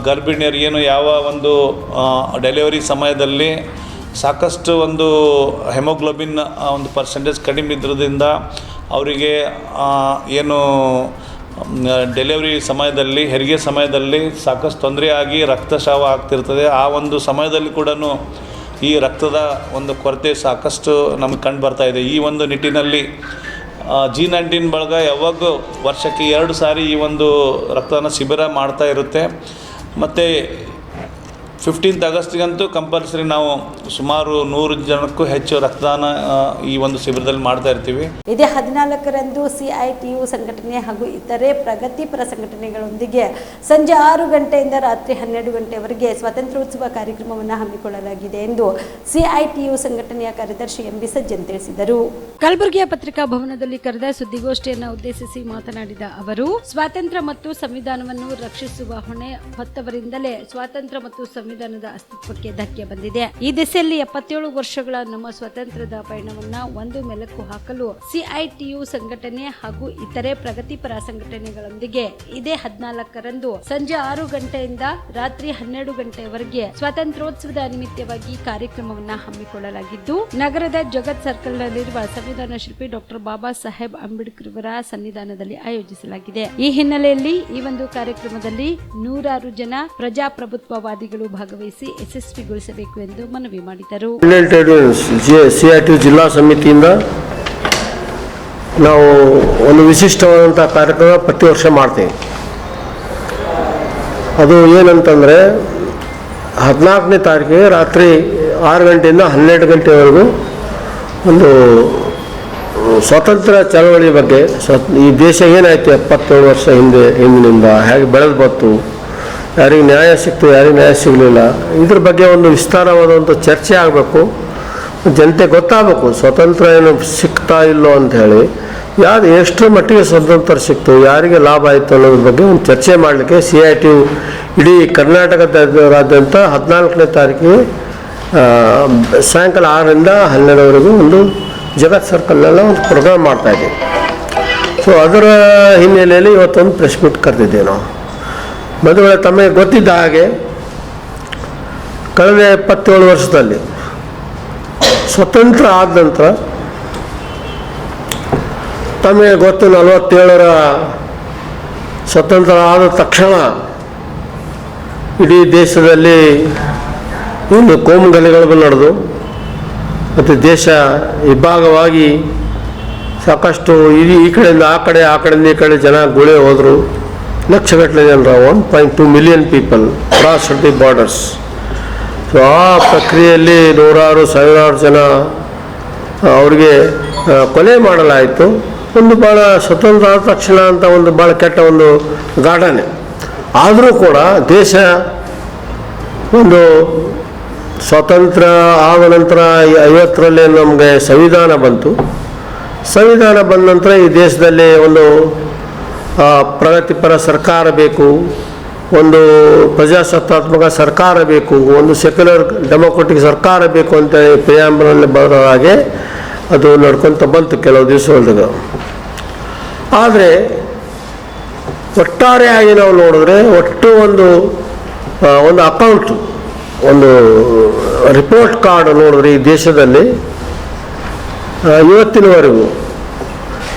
ಗರ್ಭಿಣಿಯರು ಯಾವ ಒಂದು ಡೆಲಿವರಿ ಸಮಯದಲ್ಲಿ ಸಾಕಷ್ಟು ಒಂದು ಹೆಮೋಗ್ಲೋಬಿನ್ ಒಂದು ಪರ್ಸೆಂಟೇಜ್ ಕಡಿಮೆ ಇದ್ರೋದ್ರಿಂದ ಅವರಿಗೆ ಡೆಲಿವರಿ ಸಮಯದಲ್ಲಿ ಹೆರಿಗೆ ಸಮಯದಲ್ಲಿ ಸಾಕಷ್ಟು ತೊಂದರೆಯಾಗಿ ರಕ್ತಸ್ರಾವ ಆಗ್ತಿರ್ತದೆ. ಆ ಒಂದು ಸಮಯದಲ್ಲಿ ಕೂಡ ಈ ರಕ್ತದ ಒಂದು ಕೊರತೆ ಸಾಕಷ್ಟು ನಮಗೆ ಕಂಡು ಬರ್ತಾಯಿದೆ. ಈ ಒಂದು ನಿಟ್ಟಿನಲ್ಲಿ G19 ಬಳಗ ಯಾವಾಗೂ ವರ್ಷಕ್ಕೆ 2 ಸಾರಿ ಈ ಒಂದು ರಕ್ತದಾನ ಶಿಬಿರ ಮಾಡ್ತಾ ಇರುತ್ತೆ. ಮತ್ತು 15th ಆಗಸ್ಟಿಗಂತೂ ಕಂಪಲ್ಸರಿ ನಾವು ಸುಮಾರು 100 ಜನಕ್ಕೂ ಹೆಚ್ಚು ರಕ್ತದಾನ ಈ ಒಂದು ಶಿಬಿರದಲ್ಲಿ ಮಾಡ್ತಾ ಇರ್ತೀವಿ. ಇದೇ 14ರಂದು CITU ಸಂಘಟನೆ ಹಾಗೂ ಇತರೆ ಪ್ರಗತಿಪರ ಸಂಘಟನೆಗಳೊಂದಿಗೆ ಸಂಜೆ 6 ಗಂಟೆಯಿಂದ ರಾತ್ರಿ 12 ಗಂಟೆವರೆಗೆ ಸ್ವಾತಂತ್ರ್ಯೋತ್ಸವ ಕಾರ್ಯಕ್ರಮವನ್ನು ಹಮ್ಮಿಕೊಳ್ಳಲಾಗಿದೆ ಎಂದು CITU ಸಂಘಟನೆಯ ಕಾರ್ಯದರ್ಶಿ MB ಸಜ್ಜನ್ ತಿಳಿಸಿದರು. ಕಲಬುರಗಿಯ ಪತ್ರಿಕಾ ಭವನದಲ್ಲಿ ಕರೆದ ಸುದ್ದಿಗೋಷ್ಠಿಯನ್ನು ಉದ್ದೇಶಿಸಿ ಮಾತನಾಡಿದ ಅವರು, ಸ್ವಾತಂತ್ರ್ಯ ಮತ್ತು ಸಂವಿಧಾನವನ್ನು ರಕ್ಷಿಸುವ ಹೊಣೆ ಹೊತ್ತವರಿಂದಲೇ ಸ್ವಾತಂತ್ರ್ಯ ಮತ್ತು ಸಂವಿಧಾನದ ಅಸ್ತಿತ್ವಕ್ಕೆ ಧಕ್ಕೆ ಬಂದಿದೆ. ಈ ದಿಸೆಯಲ್ಲಿ 77 ವರ್ಷಗಳ ನಮ್ಮ ಸ್ವಾತಂತ್ರ್ಯದ ಪಯಣವನ್ನ ಒಂದು ಮೆಲುಕು ಹಾಕಲು CITU ಸಂಘಟನೆ ಹಾಗೂ ಇತರೆ ಪ್ರಗತಿಪರ ಸಂಘಟನೆಗಳೊಂದಿಗೆ ಇದೇ 14ರಂದು ಸಂಜೆ 6 ಗಂಟೆಯಿಂದ ರಾತ್ರಿ 12 ಗಂಟೆಯವರೆಗೆ ಸ್ವಾತಂತ್ರ್ಯೋತ್ಸವದ ನಿಮಿತ್ತವಾಗಿ ಕಾರ್ಯಕ್ರಮವನ್ನ ಹಮ್ಮಿಕೊಳ್ಳಲಾಗಿದ್ದು, ನಗರದ ಜಗತ್ ಸರ್ಕಲ್ನಲ್ಲಿರುವ ಸಂವಿಧಾನ ಶಿಲ್ಪಿ ಡಾಕ್ಟರ್ ಬಾಬಾ ಸಾಹೇಬ್ ಅಂಬೇಡ್ಕರ್ ಅವರ ಸನ್ನಿಧಾನದಲ್ಲಿ ಆಯೋಜಿಸಲಾಗಿದೆ. ಈ ಹಿನ್ನೆಲೆಯಲ್ಲಿ ಈ ಒಂದು ಕಾರ್ಯಕ್ರಮದಲ್ಲಿ 100 ಜನ ಪ್ರಜಾಪ್ರಭುತ್ವವಾದಿಗಳು ಭಾಗವಹಿಸಿ ಯಶಸ್ವಿಗೊಳಿಸಬೇಕು ಎಂದು ಮನವಿ ಮಾಡಿದರು. CITU ಜಿಲ್ಲಾ ಸಮಿತಿಯಿಂದ ನಾವು ಒಂದು ವಿಶಿಷ್ಟವಾದಂಥ ಕಾರ್ಯಕ್ರಮ ಪ್ರತಿ ವರ್ಷ ಮಾಡ್ತೀವಿ. ಅದು ಏನಂತಂದರೆ 14ನೇ ತಾರೀಕಿಗೆ ರಾತ್ರಿ 6 ಗಂಟೆಯಿಂದ 12 ಗಂಟೆವರೆಗೂ ಒಂದು ಸ್ವಾತಂತ್ರ್ಯ ಚಳವಳಿ ಬಗ್ಗೆ, ಈ ದೇಶ ಏನಾಯಿತು 77 ವರ್ಷ ಹಿಂದಿನಿಂದ ಹೇಗೆ ಬೆಳೆದು ಬಂತು, ಯಾರಿಗೆ ನ್ಯಾಯ ಸಿಕ್ತು, ಯಾರಿಗೆ ನ್ಯಾಯ ಸಿಗಲಿಲ್ಲ, ಇದ್ರ ಬಗ್ಗೆ ಒಂದು ವಿಸ್ತಾರವಾದಂಥ ಚರ್ಚೆ ಆಗಬೇಕು. ಜನತೆ ಗೊತ್ತಾಗಬೇಕು ಸ್ವಾತಂತ್ರ್ಯ ಏನು ಸಿಗ್ತಾ ಇಲ್ಲೋ ಅಂಥೇಳಿ, ಎಷ್ಟರ ಮಟ್ಟಿಗೆ ಸ್ವಾತಂತ್ರ್ಯ ಸಿಕ್ತು, ಯಾರಿಗೆ ಲಾಭ ಆಯಿತು ಅನ್ನೋದ್ರ ಬಗ್ಗೆ ಒಂದು ಚರ್ಚೆ ಮಾಡಲಿಕ್ಕೆ CITU ಇಡೀ ಕರ್ನಾಟಕದಾದ್ಯಂತ 14ನೇ ತಾರೀಕಿಗೆ ಸಾಯಂಕಾಲ 6ರಿಂದ 12ವರೆಗೂ ಒಂದು ಜಗತ್ ಸರ್ಕಲ್ನೆಲ್ಲ ಒಂದು ಪ್ರೋಗ್ರಾಮ್ ಮಾಡ್ತಾಯಿದ್ದೀವಿ. ಸೊ ಅದರ ಹಿನ್ನೆಲೆಯಲ್ಲಿ ಇವತ್ತೊಂದು ಪ್ರೆಸ್ ಮೀಟ್ ಕರೆದಿದ್ದೇವೆ ನಾವು. ಮದುವೆ ತಮಗೆ ಗೊತ್ತಿದ್ದ ಹಾಗೆ ಕಳೆದ 77 ವರ್ಷದಲ್ಲಿ ಸ್ವತಂತ್ರ ಆದ ನಂತರ ತಮಗೆ ಗೊತ್ತು 47ರ ಸ್ವತಂತ್ರ ಆದ ತಕ್ಷಣ ಇಡೀ ದೇಶದಲ್ಲಿ ಒಂದು ಕೋಮುಗಲಭೆಗಳು ನಡೆದು ಮತ್ತು ದೇಶ ಇಬ್ಬಾಗವಾಗಿ ಸಾಕಷ್ಟು ಈ ಕಡೆಯಿಂದ ಆ ಕಡೆ, ಆ ಕಡೆಯಿಂದ ಈ ಕಡೆ ಜನ ಗುಳೆ ಹೋದರು. ಲಕ್ಷಗಟ್ಟಲೆ ಜನರ 1.2 million people cross the borders. So ಆ ಪ್ರಕ್ರಿಯೆಯಲ್ಲಿ 100 ಸಾವಿರಾರು ಜನ ಅವರಿಗೆ ಕೊಲೆ ಮಾಡಲಾಯಿತು. ಒಂದು ಭಾಳ ಸ್ವತಂತ್ರ ಆದ ತಕ್ಷಣ ಅಂತ ಒಂದು ಭಾಳ ಕೆಟ್ಟ ಒಂದು ಘಟನೆ. ಆದರೂ ಕೂಡ ದೇಶ ಒಂದು ಸ್ವಾತಂತ್ರ್ಯ ಆದ ನಂತರ 50ರಲ್ಲೇ ನಮಗೆ ಸಂವಿಧಾನ ಬಂತು. ಸಂವಿಧಾನ ಬಂದ ನಂತರ ಈ ದೇಶದಲ್ಲಿ ಒಂದು ಪ್ರಗತಿಪರ ಸರ್ಕಾರ ಬೇಕು, ಒಂದು ಪ್ರಜಾಸತ್ತಾತ್ಮಕ ಸರ್ಕಾರ ಬೇಕು, ಒಂದು ಸೆಕ್ಯುಲರ್ ಡೆಮೊಕ್ರೆಟಿಕ್ ಸರ್ಕಾರ ಬೇಕು ಅಂತ ಪ್ರಿಯಾಂಬಲಲ್ಲಿ ಬರೋ ಹಾಗೆ ಅದು ನಡ್ಕೊತ ಬಂತು ಕೆಲವು ದಿವಸದೊಳಗೆ. ಆದರೆ ಒಟ್ಟಾರೆಯಾಗಿ ನಾವು ನೋಡಿದ್ರೆ ಒಟ್ಟು ಒಂದು ಅಕೌಂಟ್, ಒಂದು ರಿಪೋರ್ಟ್ ಕಾರ್ಡ್ ನೋಡಿದ್ರೆ ಈ ದೇಶದಲ್ಲಿ ಇವತ್ತಿನವರೆಗೂ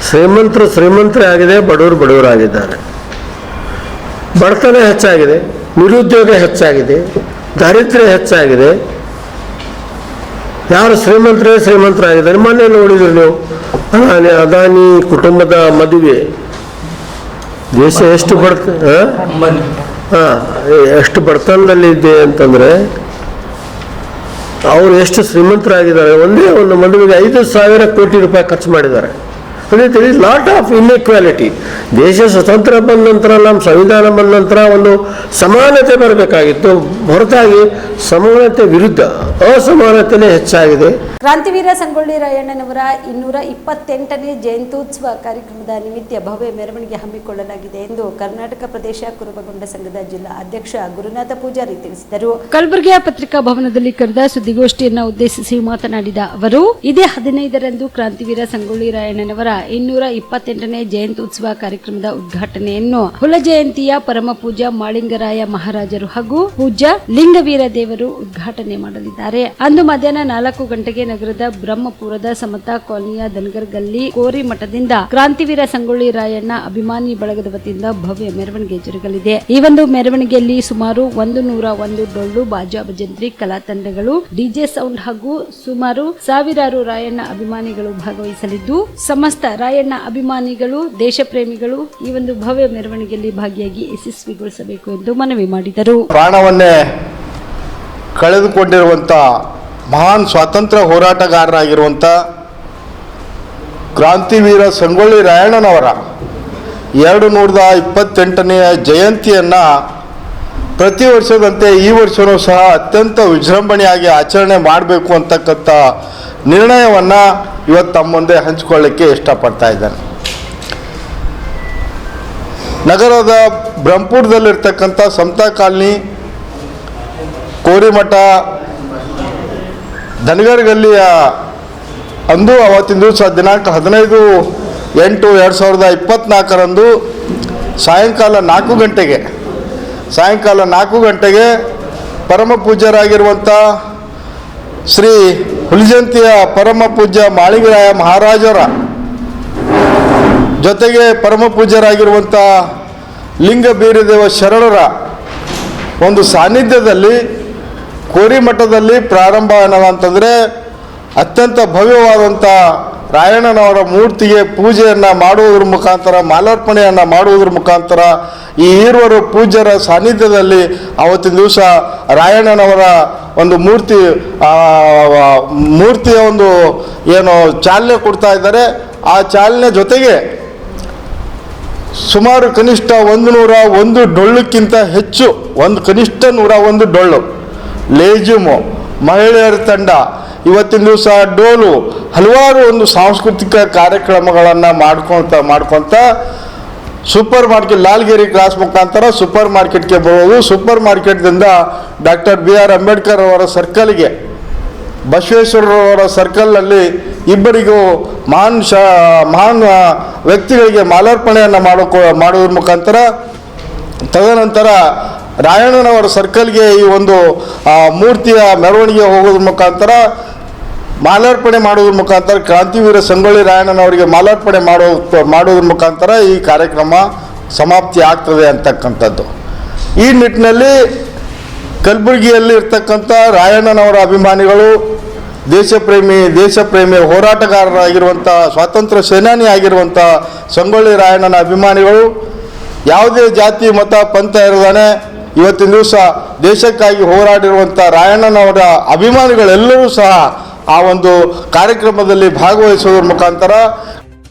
ಶ್ರೀಮಂತರೇ ಆಗಿದೆ, ಬಡವರಾಗಿದ್ದಾರೆ. ಬಡತನ ಹೆಚ್ಚಾಗಿದೆ, ನಿರುದ್ಯೋಗ ಹೆಚ್ಚಾಗಿದೆ, ದಾರಿದ್ರ್ಯ ಹೆಚ್ಚಾಗಿದೆ. ಯಾರು ಶ್ರೀಮಂತರಾಗಿದ್ದಾರೆ. ಮೊನ್ನೆ ನೋಡಿದ್ರು ನೀವು ಅದಾನಿ ಕುಟುಂಬದ ಮದುವೆ. ದೇಶ ಎಷ್ಟು ಎಷ್ಟು ಬಡತನದಲ್ಲಿದೆ ಅಂತಂದರೆ ಅವರು ಎಷ್ಟು ಶ್ರೀಮಂತರಾಗಿದ್ದಾರೆ. ಒಂದೇ ಒಂದು ಮದುವೆಗೆ 5,000 ಕೋಟಿ ರೂಪಾಯಿ ಖರ್ಚು ಮಾಡಿದ್ದಾರೆ. ಅಂದರೆ there is lot of inequality. ದೇಶ ಸ್ವತಂತ್ರ ಬಂದ ನಂತರ, ನಮ್ಮ ಸಂವಿಧಾನ ಬಂದ ನಂತರ ಒಂದು ಸಮಾನತೆ ಬರಬೇಕಾಗಿತ್ತು, ಹೊರತಾಗಿ ಸಮಾನತೆ ವಿರುದ್ಧ ಅಸಮಾನತೆಯೇ ಹೆಚ್ಚಾಗಿದೆ. ಕ್ರಾಂತಿವೀರ ಸಂಗೊಳ್ಳಿ ರಾಯಣ್ಣನವರ 228ನೇ ಜಯಂತ್ಯುತ್ಸವ ಕಾರ್ಯಕ್ರಮದ ನಿಮಿತ್ತ ಭವ್ಯ ಮೆರವಣಿಗೆ ಹಮ್ಮಿಕೊಳ್ಳಲಾಗಿದೆ ಎಂದು ಕರ್ನಾಟಕ ಪ್ರದೇಶ ಕುರುಬಗೊಂಡ ಸಂಘದ ಜಿಲ್ಲಾ ಅಧ್ಯಕ್ಷ ಗುರುನಾಥ ಪೂಜಾರಿ ತಿಳಿಸಿದರು. ಕಲಬುರಗಿಯ ಪತ್ರಿಕಾ ಭವನದಲ್ಲಿ ಕರೆದ ಸುದ್ದಿಗೋಷ್ಠಿಯನ್ನು ಉದ್ದೇಶಿಸಿ ಮಾತನಾಡಿದ ಅವರು, ಇದೇ 15ರಂದು ಕ್ರಾಂತಿವೀರ ಸಂಗೊಳ್ಳಿ ರಾಯಣ್ಣನವರ 228ನೇ ಜಯಂತ್ಯುತ್ಸವ ಕಾರ್ಯಕ್ರಮದ ಉದ್ಘಾಟನೆಯನ್ನು ಹುಲ ಜಯಂತಿಯ ಪರಮ ಪೂಜ್ಯ ಮಾಳಿಂಗರಾಯ ಮಹಾರಾಜರು ಹಾಗೂ ಪೂಜ್ಯ ಲಿಂಗವೀರ ದೇವರು ಉದ್ಘಾಟನೆ ಮಾಡಲಿದ್ದಾರೆ. ಅಂದು ಮಧ್ಯಾಹ್ನ 4 ಗಂಟೆಗೆ ನಗರದ ಬ್ರಹ್ಮಪುರದ ಸಮತಾ ಕಾಲನಿಯ ಧನಗರ್ ಗಲ್ಲಿ ಕೋರಿ ಮಠದಿಂದ ಕ್ರಾಂತಿವೀರ ಸಂಗೊಳ್ಳಿ ರಾಯಣ್ಣ ಅಭಿಮಾನಿ ಬಳಗದ ವತಿಯಿಂದ ಭವ್ಯ ಮೆರವಣಿಗೆ ಜರುಗಲಿದೆ. ಈ ಒಂದು ಮೆರವಣಿಗೆಯಲ್ಲಿ ಸುಮಾರು 101 ಡೊಳ್ಳು, ಬಾಜಾ, ಭಜಂತ್ರಿ, ಕಲಾ ತಂಡಗಳು, ಡಿಜೆ ಸೌಂಡ್ ಹಾಗೂ ಸುಮಾರು ಸಾವಿರಾರು ರಾಯಣ್ಣ ಅಭಿಮಾನಿಗಳು ಭಾಗವಹಿಸಲಿದ್ದು, ಸಮಸ್ತ ರಾಯಣ್ಣ ಅಭಿಮಾನಿಗಳು, ದೇಶ ಪ್ರೇಮಿಗಳು ಈ ಒಂದು ಭವ್ಯ ಮೆರವಣಿಗೆಯಲ್ಲಿ ಭಾಗಿಯಾಗಿ ಯಶಸ್ವಿಗೊಳಿಸಬೇಕು ಎಂದು ಮನವಿ ಮಾಡಿದರು. ಪ್ರಾಣವನ್ನೇ ಕಳೆದುಕೊಂಡಿರುವಂಥ ಮಹಾನ್ ಸ್ವಾತಂತ್ರ್ಯ ಹೋರಾಟಗಾರರಾಗಿರುವಂಥ ಕ್ರಾಂತಿವೀರ ಸಂಗೊಳ್ಳಿ ರಾಯಣ್ಣನವರ 228ನೆಯ ಜಯಂತಿಯನ್ನು ಪ್ರತಿ ವರ್ಷದಂತೆ ಈ ವರ್ಷವೂ ಸಹ ಅತ್ಯಂತ ವಿಜೃಂಭಣೆಯಾಗಿ ಆಚರಣೆ ಮಾಡಬೇಕು ಅಂತಕ್ಕಂಥ ನಿರ್ಣಯವನ್ನು ಇವತ್ತು ತಮ್ಮ ಮುಂದೆ ಹಂಚಿಕೊಳ್ಳಿಕ್ಕೆ ಇಷ್ಟಪಡ್ತಾ ಇದ್ದೇನೆ. ನಗರದ ಬ್ರಹ್ಮಪುರದಲ್ಲಿರ್ತಕ್ಕಂಥ ಸಮತಾ ಕಾಲನಿ, ಕೋರಿಮಠ, ಧನಗರ್ ಗಲ್ಲಿಯ ಅಂದು ಅವತ್ತಿನ ದಿವಸ ದಿನಾಂಕ 15/8/2024 ಸಾಯಂಕಾಲ 4 ಗಂಟೆಗೆ ಪರಮ ಪೂಜ್ಯರಾಗಿರುವಂಥ ಶ್ರೀ ಹುಲಿಜಯಂತಿಯ ಪರಮ ಪೂಜ್ಯ ಮಾಳಿಂಗರಾಯ ಮಹಾರಾಜರ ಜೊತೆಗೆ ಪರಮ ಪೂಜ್ಯರಾಗಿರುವಂಥ ಲಿಂಗವೀರದೇವ ಶರಣರ ಒಂದು ಸಾನ್ನಿಧ್ಯದಲ್ಲಿ ಕೋರಿಮಠದಲ್ಲಿ ಪ್ರಾರಂಭ ಅನ್ನೋದಂತಂದರೆ ಅತ್ಯಂತ ಭವ್ಯವಾದಂಥ ರಾಯಣ್ಣನವರ ಮೂರ್ತಿಗೆ ಪೂಜೆಯನ್ನು ಮಾಡುವುದರ ಮುಖಾಂತರ, ಮಾಲಾರ್ಪಣೆಯನ್ನು ಮಾಡುವುದರ ಮುಖಾಂತರ ಈ ಈರ್ವರು ಪೂಜ್ಯರ ಸಾನ್ನಿಧ್ಯದಲ್ಲಿ ಆವತ್ತಿನ ದಿವಸ ರಾಯಣ್ಣನವರ ಒಂದು ಮೂರ್ತಿಯ ಒಂದು ಏನು ಚಾಲನೆ ಕೊಡ್ತಾ ಇದ್ದಾರೆ. ಆ ಚಾಲನೆ ಜೊತೆಗೆ ಸುಮಾರು ಕನಿಷ್ಠ 101 ಡೊಳ್ಳಕ್ಕಿಂತ ಹೆಚ್ಚು, ಕನಿಷ್ಠ 101 ಡೊಳ್ಳು, ಲೇಜುಮು, ಮಹಿಳೆಯರ ತಂಡ, ಇವತ್ತಿನ ದಿವಸ ಡೋಲು, ಹಲವಾರು ಒಂದು ಸಾಂಸ್ಕೃತಿಕ ಕಾರ್ಯಕ್ರಮಗಳನ್ನು ಮಾಡ್ಕೊತ ಸೂಪರ್ ಮಾರ್ಕೆಟ್ ಲಾಲ್ಗಿರಿ ಕ್ರಾಸ್ ಮುಖಾಂತರ ಸೂಪರ್ ಮಾರ್ಕೆಟ್ಗೆ ಬರೋದು. ಸೂಪರ್ ಮಾರ್ಕೆಟ್ದಿಂದ ಡಾಕ್ಟರ್ BR ಅಂಬೇಡ್ಕರ್ ಅವರ ಸರ್ಕಲ್ಗೆ, ಬಸವೇಶ್ವರರವರ ಸರ್ಕಲ್ನಲ್ಲಿ ಇಬ್ಬರಿಗೂ ಮಹಾನ್ ವ್ಯಕ್ತಿಗಳಿಗೆ ಮಾಲಾರ್ಪಣೆಯನ್ನು ಮಾಡೋದ್ರ ಮುಖಾಂತರ, ತದನಂತರ ರಾಯಣ್ಣನವರ ಸರ್ಕಲ್ಗೆ ಈ ಒಂದು ಮೂರ್ತಿಯ ಮೆರವಣಿಗೆ ಹೋಗೋದ್ರ ಮುಖಾಂತರ, ಮಾಲಾರ್ಪಣೆ ಮಾಡೋದ್ರ ಮುಖಾಂತರ, ಕ್ರಾಂತಿವೀರ ಸಂಗೊಳ್ಳಿ ರಾಯಣ್ಣನವರಿಗೆ ಮಾಲಾರ್ಪಣೆ ಮಾಡೋದ್ರ ಮುಖಾಂತರ ಈ ಕಾರ್ಯಕ್ರಮ ಸಮಾಪ್ತಿ ಆಗ್ತದೆ ಅಂತಕ್ಕಂಥದ್ದು. ಈ ನಿಟ್ಟಿನಲ್ಲಿ ಕಲಬುರಗಿಯಲ್ಲಿ ಇರ್ತಕ್ಕಂಥ ರಾಯಣ್ಣನವರ ಅಭಿಮಾನಿಗಳು, ದೇಶ ಪ್ರೇಮಿ ಹೋರಾಟಗಾರರಾಗಿರುವಂಥ, ಸ್ವಾತಂತ್ರ್ಯ ಸೇನಾನಿ ಆಗಿರುವಂಥ ಸಂಗೊಳ್ಳಿ ರಾಯಣ್ಣನ ಅಭಿಮಾನಿಗಳು, ಯಾವುದೇ ಜಾತಿ ಮತ ಪಂಥ ಇರದಾನೆ ಇವತ್ತಿನ ದಿವಸ ದೇಶಕ್ಕಾಗಿ ಹೋರಾಡಿರುವಂಥ ರಾಯಣ್ಣನವರ ಅಭಿಮಾನಿಗಳೆಲ್ಲರೂ ಸಹ ಆ ಒಂದು ಕಾರ್ಯಕ್ರಮದಲ್ಲಿ ಭಾಗವಹಿಸೋದ್ರ ಮುಖಾಂತರ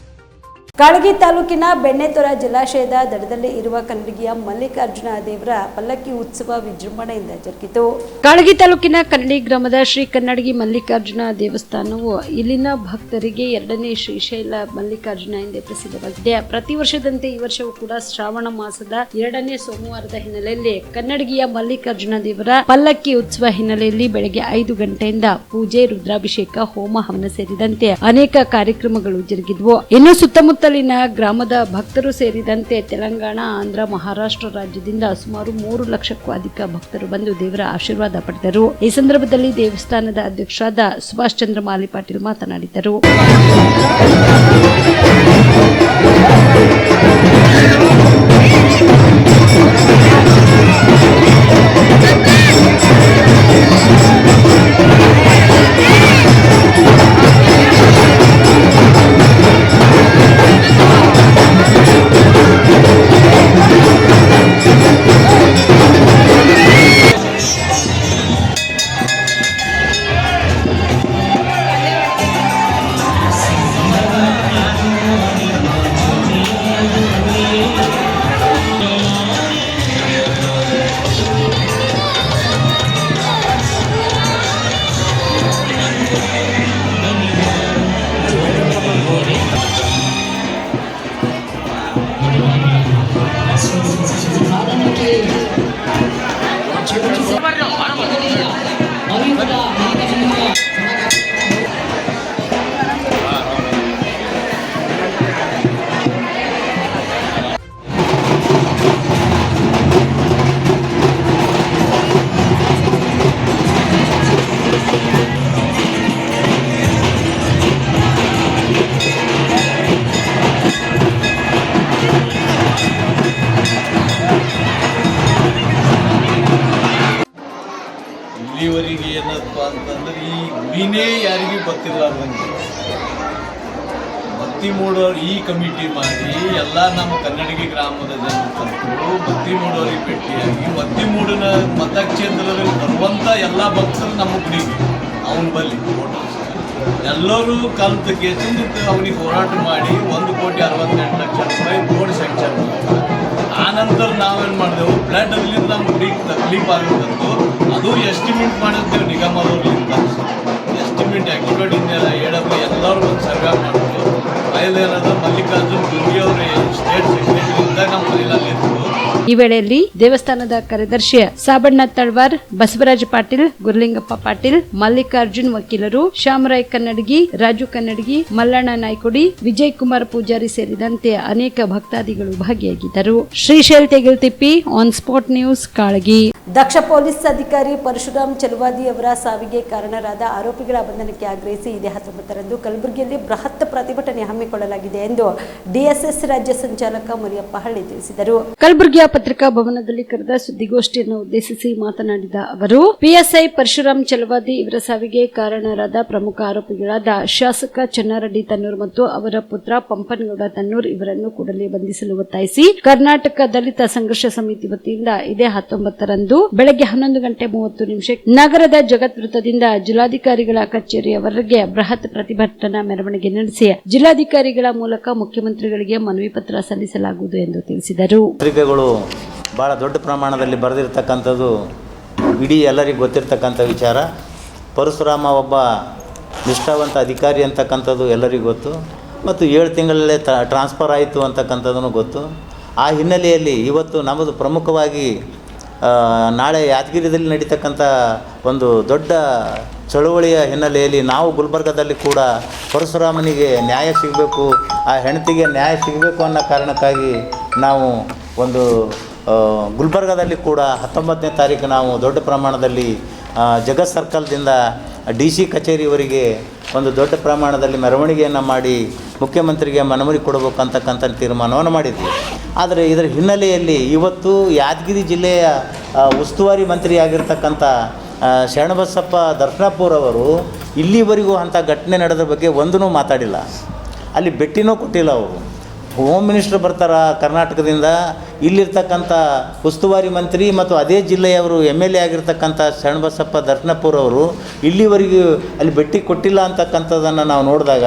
ಕಾಳಗಿ ತಾಲೂಕಿನ ಬೆಣ್ಣೆತೊರ ಜಲಾಶಯದ ದಡದಲ್ಲಿ ಇರುವ ಕನ್ನಡಿಗಿಯ ಮಲ್ಲಿಕಾರ್ಜುನ ದೇವರ ಪಲ್ಲಕ್ಕಿ ಉತ್ಸವ ವಿಜೃಂಭಣೆಯಿಂದ ಜರುಗಿತು. ಕಾಳಗಿ ತಾಲೂಕಿನ ಕನ್ನಡಿ ಗ್ರಾಮದ ಶ್ರೀ ಕನ್ನಡಗಿ ಮಲ್ಲಿಕಾರ್ಜುನ ದೇವಸ್ಥಾನವು ಇಲ್ಲಿನ ಭಕ್ತರಿಗೆ ಎರಡನೇ ಶ್ರೀಶೈಲ ಮಲ್ಲಿಕಾರ್ಜುನ ಎಂದೇ ಪ್ರಸಿದ್ಧವಾಗಿದೆ. ಪ್ರತಿ ವರ್ಷದಂತೆ ಈ ವರ್ಷವೂ ಕೂಡ ಶ್ರಾವಣ ಮಾಸದ ಎರಡನೇ ಸೋಮವಾರದ ಹಿನ್ನೆಲೆಯಲ್ಲಿ ಕನ್ನಡಗಿಯ ಮಲ್ಲಿಕಾರ್ಜುನ ದೇವರ ಪಲ್ಲಕ್ಕಿ ಉತ್ಸವ ಹಿನ್ನೆಲೆಯಲ್ಲಿ ಬೆಳಗ್ಗೆ 5 ಗಂಟೆಯಿಂದ ಪೂಜೆ, ರುದ್ರಾಭಿಷೇಕ, ಹೋಮ ಹವನ ಸೇರಿದಂತೆ ಅನೇಕ ಕಾರ್ಯಕ್ರಮಗಳು ಜರುಗಿದ್ವು. ಇನ್ನು ಸುತ್ತಮುತ್ತಲಿನ ಗ್ರಾಮದ ಭಕ್ತರು ಸೇರಿದಂತೆ ತೆಲಂಗಾಣ, ಆಂಧ್ರ, ಮಹಾರಾಷ್ಟ್ರ ರಾಜ್ಯದಿಂದ ಸುಮಾರು 3 ಲಕ್ಷಕ್ಕೂ ಅಧಿಕ ಭಕ್ತರು ಬಂದು ದೇವರ ಆಶೀರ್ವಾದ ಪಡೆದರು. ಈ ಸಂದರ್ಭದಲ್ಲಿ ದೇವಸ್ಥಾನದ ಅಧ್ಯಕ್ಷರಾದ ಸುಭಾಷ್ ಚಂದ್ರ ಮಾಲಿ ಪಾಟೀಲ್ ಮಾತನಾಡಿದರು. ಇಲ್ಲಿವರೆಗೆ ಏನಪ್ಪ ಅಂತಂದ್ರೆ ಈ ಗುಡಿನೇ ಯಾರಿಗೂ ಗೊತ್ತಿರಲಾರ್ದಂಗೆ ಭಕ್ತಿ ಮೂಡೋರು ಈ ಕಮಿಟಿ ಮಾಡಿ ಎಲ್ಲ ನಮ್ಮ ಕನ್ನಡಿಗ ಗ್ರಾಮದ ಜನರು ಭಕ್ತಿ ಮೂಡೋರಿಗೆ ಭೇಟಿಯಾಗಿ ಭಕ್ತಿ ಮೂಡಿನ ಮತಕ್ಷೇತ್ರದಲ್ಲಿ ಬರುವಂಥ ಎಲ್ಲ ಭಕ್ತರು ನಮ್ಮ ಗುಡಿಗೆ ಅವನ ಬಲ್ಲಿ ಎಲ್ಲರೂ ಕಲ್ತು ಕೇಸಿಂದ ಅವನಿಗೆ ಹೋರಾಟ ಮಾಡಿ 1,68,00,000 ರೂಪಾಯಿ ರೋಡ್ ಸ್ಯಾಂಕ್ಷನ್ ಮಾಡಿದ್ರು. ಆ ನಂತರ ನಾವೇನು ಮಾಡಿದೆವು, ಫ್ಲಡ್ ಅಲ್ಲಿಂದ ನಮ್ಮ ಗುಡಿಗೆ ತಕ್ಲೀಫ್ ಆಗಿತ್ತು. ಅದು ಎಸ್ಟಿಮೇಟ್ ಮಾಡಿದ್ದೇವೆ ನಿಗಮದವ್ರಲಿಂದ. ಎಸ್ಟಿಮೇಟ್ ಆಕ್ಟಿವೇಟ್ ಇಂದೆಲ್ಲ ಹೇಳಬೇಕು, ಎಲ್ಲರೂ ಒಂದು ಸರ್ವೆ ಮಾಡಿದ್ರು. ಫೈಲ್ ಏನದ ಮಲ್ಲಿಕಾರ್ಜುನ್ ಗುರ್ಗಿ ಅವರು ಸ್ಟೇಟ್ ಸೆಕ್ರೆಟರಿಯಿಂದ ನಮ್ಮ ಫೈಲಲ್ಲಿ ಇತ್ತು. ಈ ವೇಳೆಯಲ್ಲಿ ದೇವಸ್ಥಾನದ ಕಾರ್ಯದರ್ಶಿ ಸಾಬಣ್ಣ ತಳ್ವಾರ್, ಬಸವರಾಜ ಪಾಟೀಲ್, ಗುರುಲಿಂಗಪ್ಪ ಪಾಟೀಲ್, ಮಲ್ಲಿಕಾರ್ಜುನ್ ವಕೀಲರು, ಶ್ಯಾಮರಾಯ್ ಕನ್ನಡಗಿ, ರಾಜು ಕನ್ನಡಗಿ, ಮಲ್ಲಣ್ಣ ನಾಯ್ಕೊಡಿ, ವಿಜಯ್ ಕುಮಾರ್ ಪೂಜಾರಿ ಸೇರಿದಂತೆ ಅನೇಕ ಭಕ್ತಾದಿಗಳು ಭಾಗಿಯಾಗಿದ್ದರು. Shrishail Tegiltippi, on spot news, Kalagi. ದಕ್ಷ ಪೊಲೀಸ್ ಅಧಿಕಾರಿ ಪರಶುರಾಮ್ ಚಲವಾದಿ ಅವರ ಸಾವಿಗೆ ಕಾರಣರಾದ ಆರೋಪಿಗಳ ಬಂಧನಕ್ಕೆ ಆಗ್ರಹಿಸಿ ಇದೇ 19ರಂದು ಕಲಬುರಗಿಯಲ್ಲಿ ಬೃಹತ್ ಪ್ರತಿಭಟನೆ ಹಮ್ಮಿಕೊಳ್ಳಲಾಗಿದೆ ಎಂದು ಡಿಎಸ್ಎಸ್ ರಾಜ್ಯ ಸಂಚಾಲಕ ಮರಿಯಪ್ಪ ಹಳ್ಳಿ ತಿಳಿಸಿದರು. ಕಲಬುರಗಿಯ ಪತ್ರಿಕಾ ಭವನದಲ್ಲಿ ಕರೆದ ಸುದ್ದಿಗೋಷ್ಠಿಯನ್ನು ಉದ್ದೇಶಿಸಿ ಮಾತನಾಡಿದ ಅವರು, ಪಿಎಸ್ಐ ಪರಶುರಾಮ್ ಚಲವಾದಿ ಇವರ ಸಾವಿಗೆ ಕಾರಣರಾದ ಪ್ರಮುಖ ಆರೋಪಿಗಳಾದ ಶಾಸಕ ಚನ್ನಾರೆಡ್ಡಿ ತನ್ನೂರ್ ಮತ್ತು ಅವರ ಪುತ್ರ ಪಂಪನಗೌಡ ತನ್ನೂರ್ ಇವರನ್ನು ಕೂಡಲೇ ಬಂಧಿಸಲು ಒತ್ತಾಯಿಸಿ ಕರ್ನಾಟಕ ದಲಿತ ಸಂಘರ್ಷ ಸಮಿತಿ ವತಿಯಿಂದ ಇದೇ 19ರಂದು ಬೆಳಗ್ಗೆ 11:30 ನಗರದ ಜಗತ್ ವೃತ್ತದಿಂದ ಜಿಲ್ಲಾಧಿಕಾರಿಗಳ ಕಚೇರಿಯವರೆಗೆ ಬೃಹತ್ ಪ್ರತಿಭಟನಾ ಮೆರವಣಿಗೆ ನಡೆಸಿ ಜಿಲ್ಲಾಧಿಕಾರಿಗಳ ಮೂಲಕ ಮುಖ್ಯಮಂತ್ರಿಗಳಿಗೆ ಮನವಿ ಪತ್ರ ಸಲ್ಲಿಸಲಾಗುವುದು ಎಂದು ತಿಳಿಸಿದರು. ಪತ್ರಿಕೆಗಳು ಬಹಳ ದೊಡ್ಡ ಪ್ರಮಾಣದಲ್ಲಿ ಬರೆದಿರ್ತಕ್ಕಂಥದ್ದು ಇಡೀ ಎಲ್ಲರಿಗೂ ಗೊತ್ತಿರ್ತಕ್ಕಂಥ ವಿಚಾರ. ಪರಶುರಾಮ ಒಬ್ಬ ನಿಷ್ಠಾವಂತ ಅಧಿಕಾರಿ ಅಂತಕ್ಕಂಥದ್ದು ಎಲ್ಲರಿಗೂ ಗೊತ್ತು ಮತ್ತು 7 ತಿಂಗಳಲ್ಲೇ ಟ್ರಾನ್ಸ್ಫರ್ ಆಯಿತು ಅಂತಕ್ಕಂಥದ್ದು ಗೊತ್ತು. ಆ ಹಿನ್ನೆಲೆಯಲ್ಲಿ ಇವತ್ತು ನಮ್ಮದು ಪ್ರಮುಖವಾಗಿ ನಾಳೆ ಯಾದಗಿರಿಯಲ್ಲಿ ನಡೀತಕ್ಕಂಥ ಒಂದು ದೊಡ್ಡ ಚಳುವಳಿಯ ಹಿನ್ನೆಲೆಯಲ್ಲಿ ನಾವು ಗುಲ್ಬರ್ಗದಲ್ಲಿ ಕೂಡ ಪರಶುರಾಮನಿಗೆ ನ್ಯಾಯ ಸಿಗಬೇಕು, ಆ ಹೆಂಡತಿಗೆ ನ್ಯಾಯ ಸಿಗಬೇಕು ಅನ್ನೋ ಕಾರಣಕ್ಕಾಗಿ ನಾವು ಒಂದು ಗುಲ್ಬರ್ಗದಲ್ಲಿ ಕೂಡ 19ನೇ ತಾರೀಕು ನಾವು ದೊಡ್ಡ ಪ್ರಮಾಣದಲ್ಲಿ ಜಗತ್ ಸರ್ಕಲ್ದಿಂದ DC ಕಚೇರಿಯವರೆಗೆ ಒಂದು ದೊಡ್ಡ ಪ್ರಮಾಣದಲ್ಲಿ ಮೆರವಣಿಗೆಯನ್ನು ಮಾಡಿ ಮುಖ್ಯಮಂತ್ರಿಗೆ ಮನವಿ ಕೊಡಬೇಕಂತಕ್ಕಂಥ ತೀರ್ಮಾನವನ್ನು ಮಾಡಿದ್ವಿ. ಆದರೆ ಇದರ ಹಿನ್ನೆಲೆಯಲ್ಲಿ ಇವತ್ತು ಯಾದಗಿರಿ ಜಿಲ್ಲೆಯ ಉಸ್ತುವಾರಿ ಮಂತ್ರಿ ಆಗಿರ್ತಕ್ಕಂಥ ಶರಣಬಸಪ್ಪ ದರ್ಶನಾಪುರ್ ಅವರು ಇಲ್ಲಿವರೆಗೂ ಅಂಥ ಘಟನೆ ನಡೆದ ಬಗ್ಗೆ ಒಂದೂ ಮಾತಾಡಿಲ್ಲ, ಅಲ್ಲಿ ಭೇಟಿನೂ ಕೊಟ್ಟಿಲ್ಲ. ಅವರು ಹೋಮ್ ಮಿನಿಸ್ಟರ್ ಬರ್ತಾರ ಕರ್ನಾಟಕದಿಂದ, ಇಲ್ಲಿರ್ತಕ್ಕಂಥ ಉಸ್ತುವಾರಿ ಮಂತ್ರಿ ಮತ್ತು ಅದೇ ಜಿಲ್ಲೆಯವರು MLA ಆಗಿರ್ತಕ್ಕಂಥ ಶರಣಬಸಪ್ಪ ದರ್ಶನಾಪುರ್ ಅವರು ಇಲ್ಲಿವರೆಗೂ ಅಲ್ಲಿ ಭೇಟಿ ಕೊಟ್ಟಿಲ್ಲ ಅಂತಕ್ಕಂಥದ್ದನ್ನು ನಾವು ನೋಡಿದಾಗ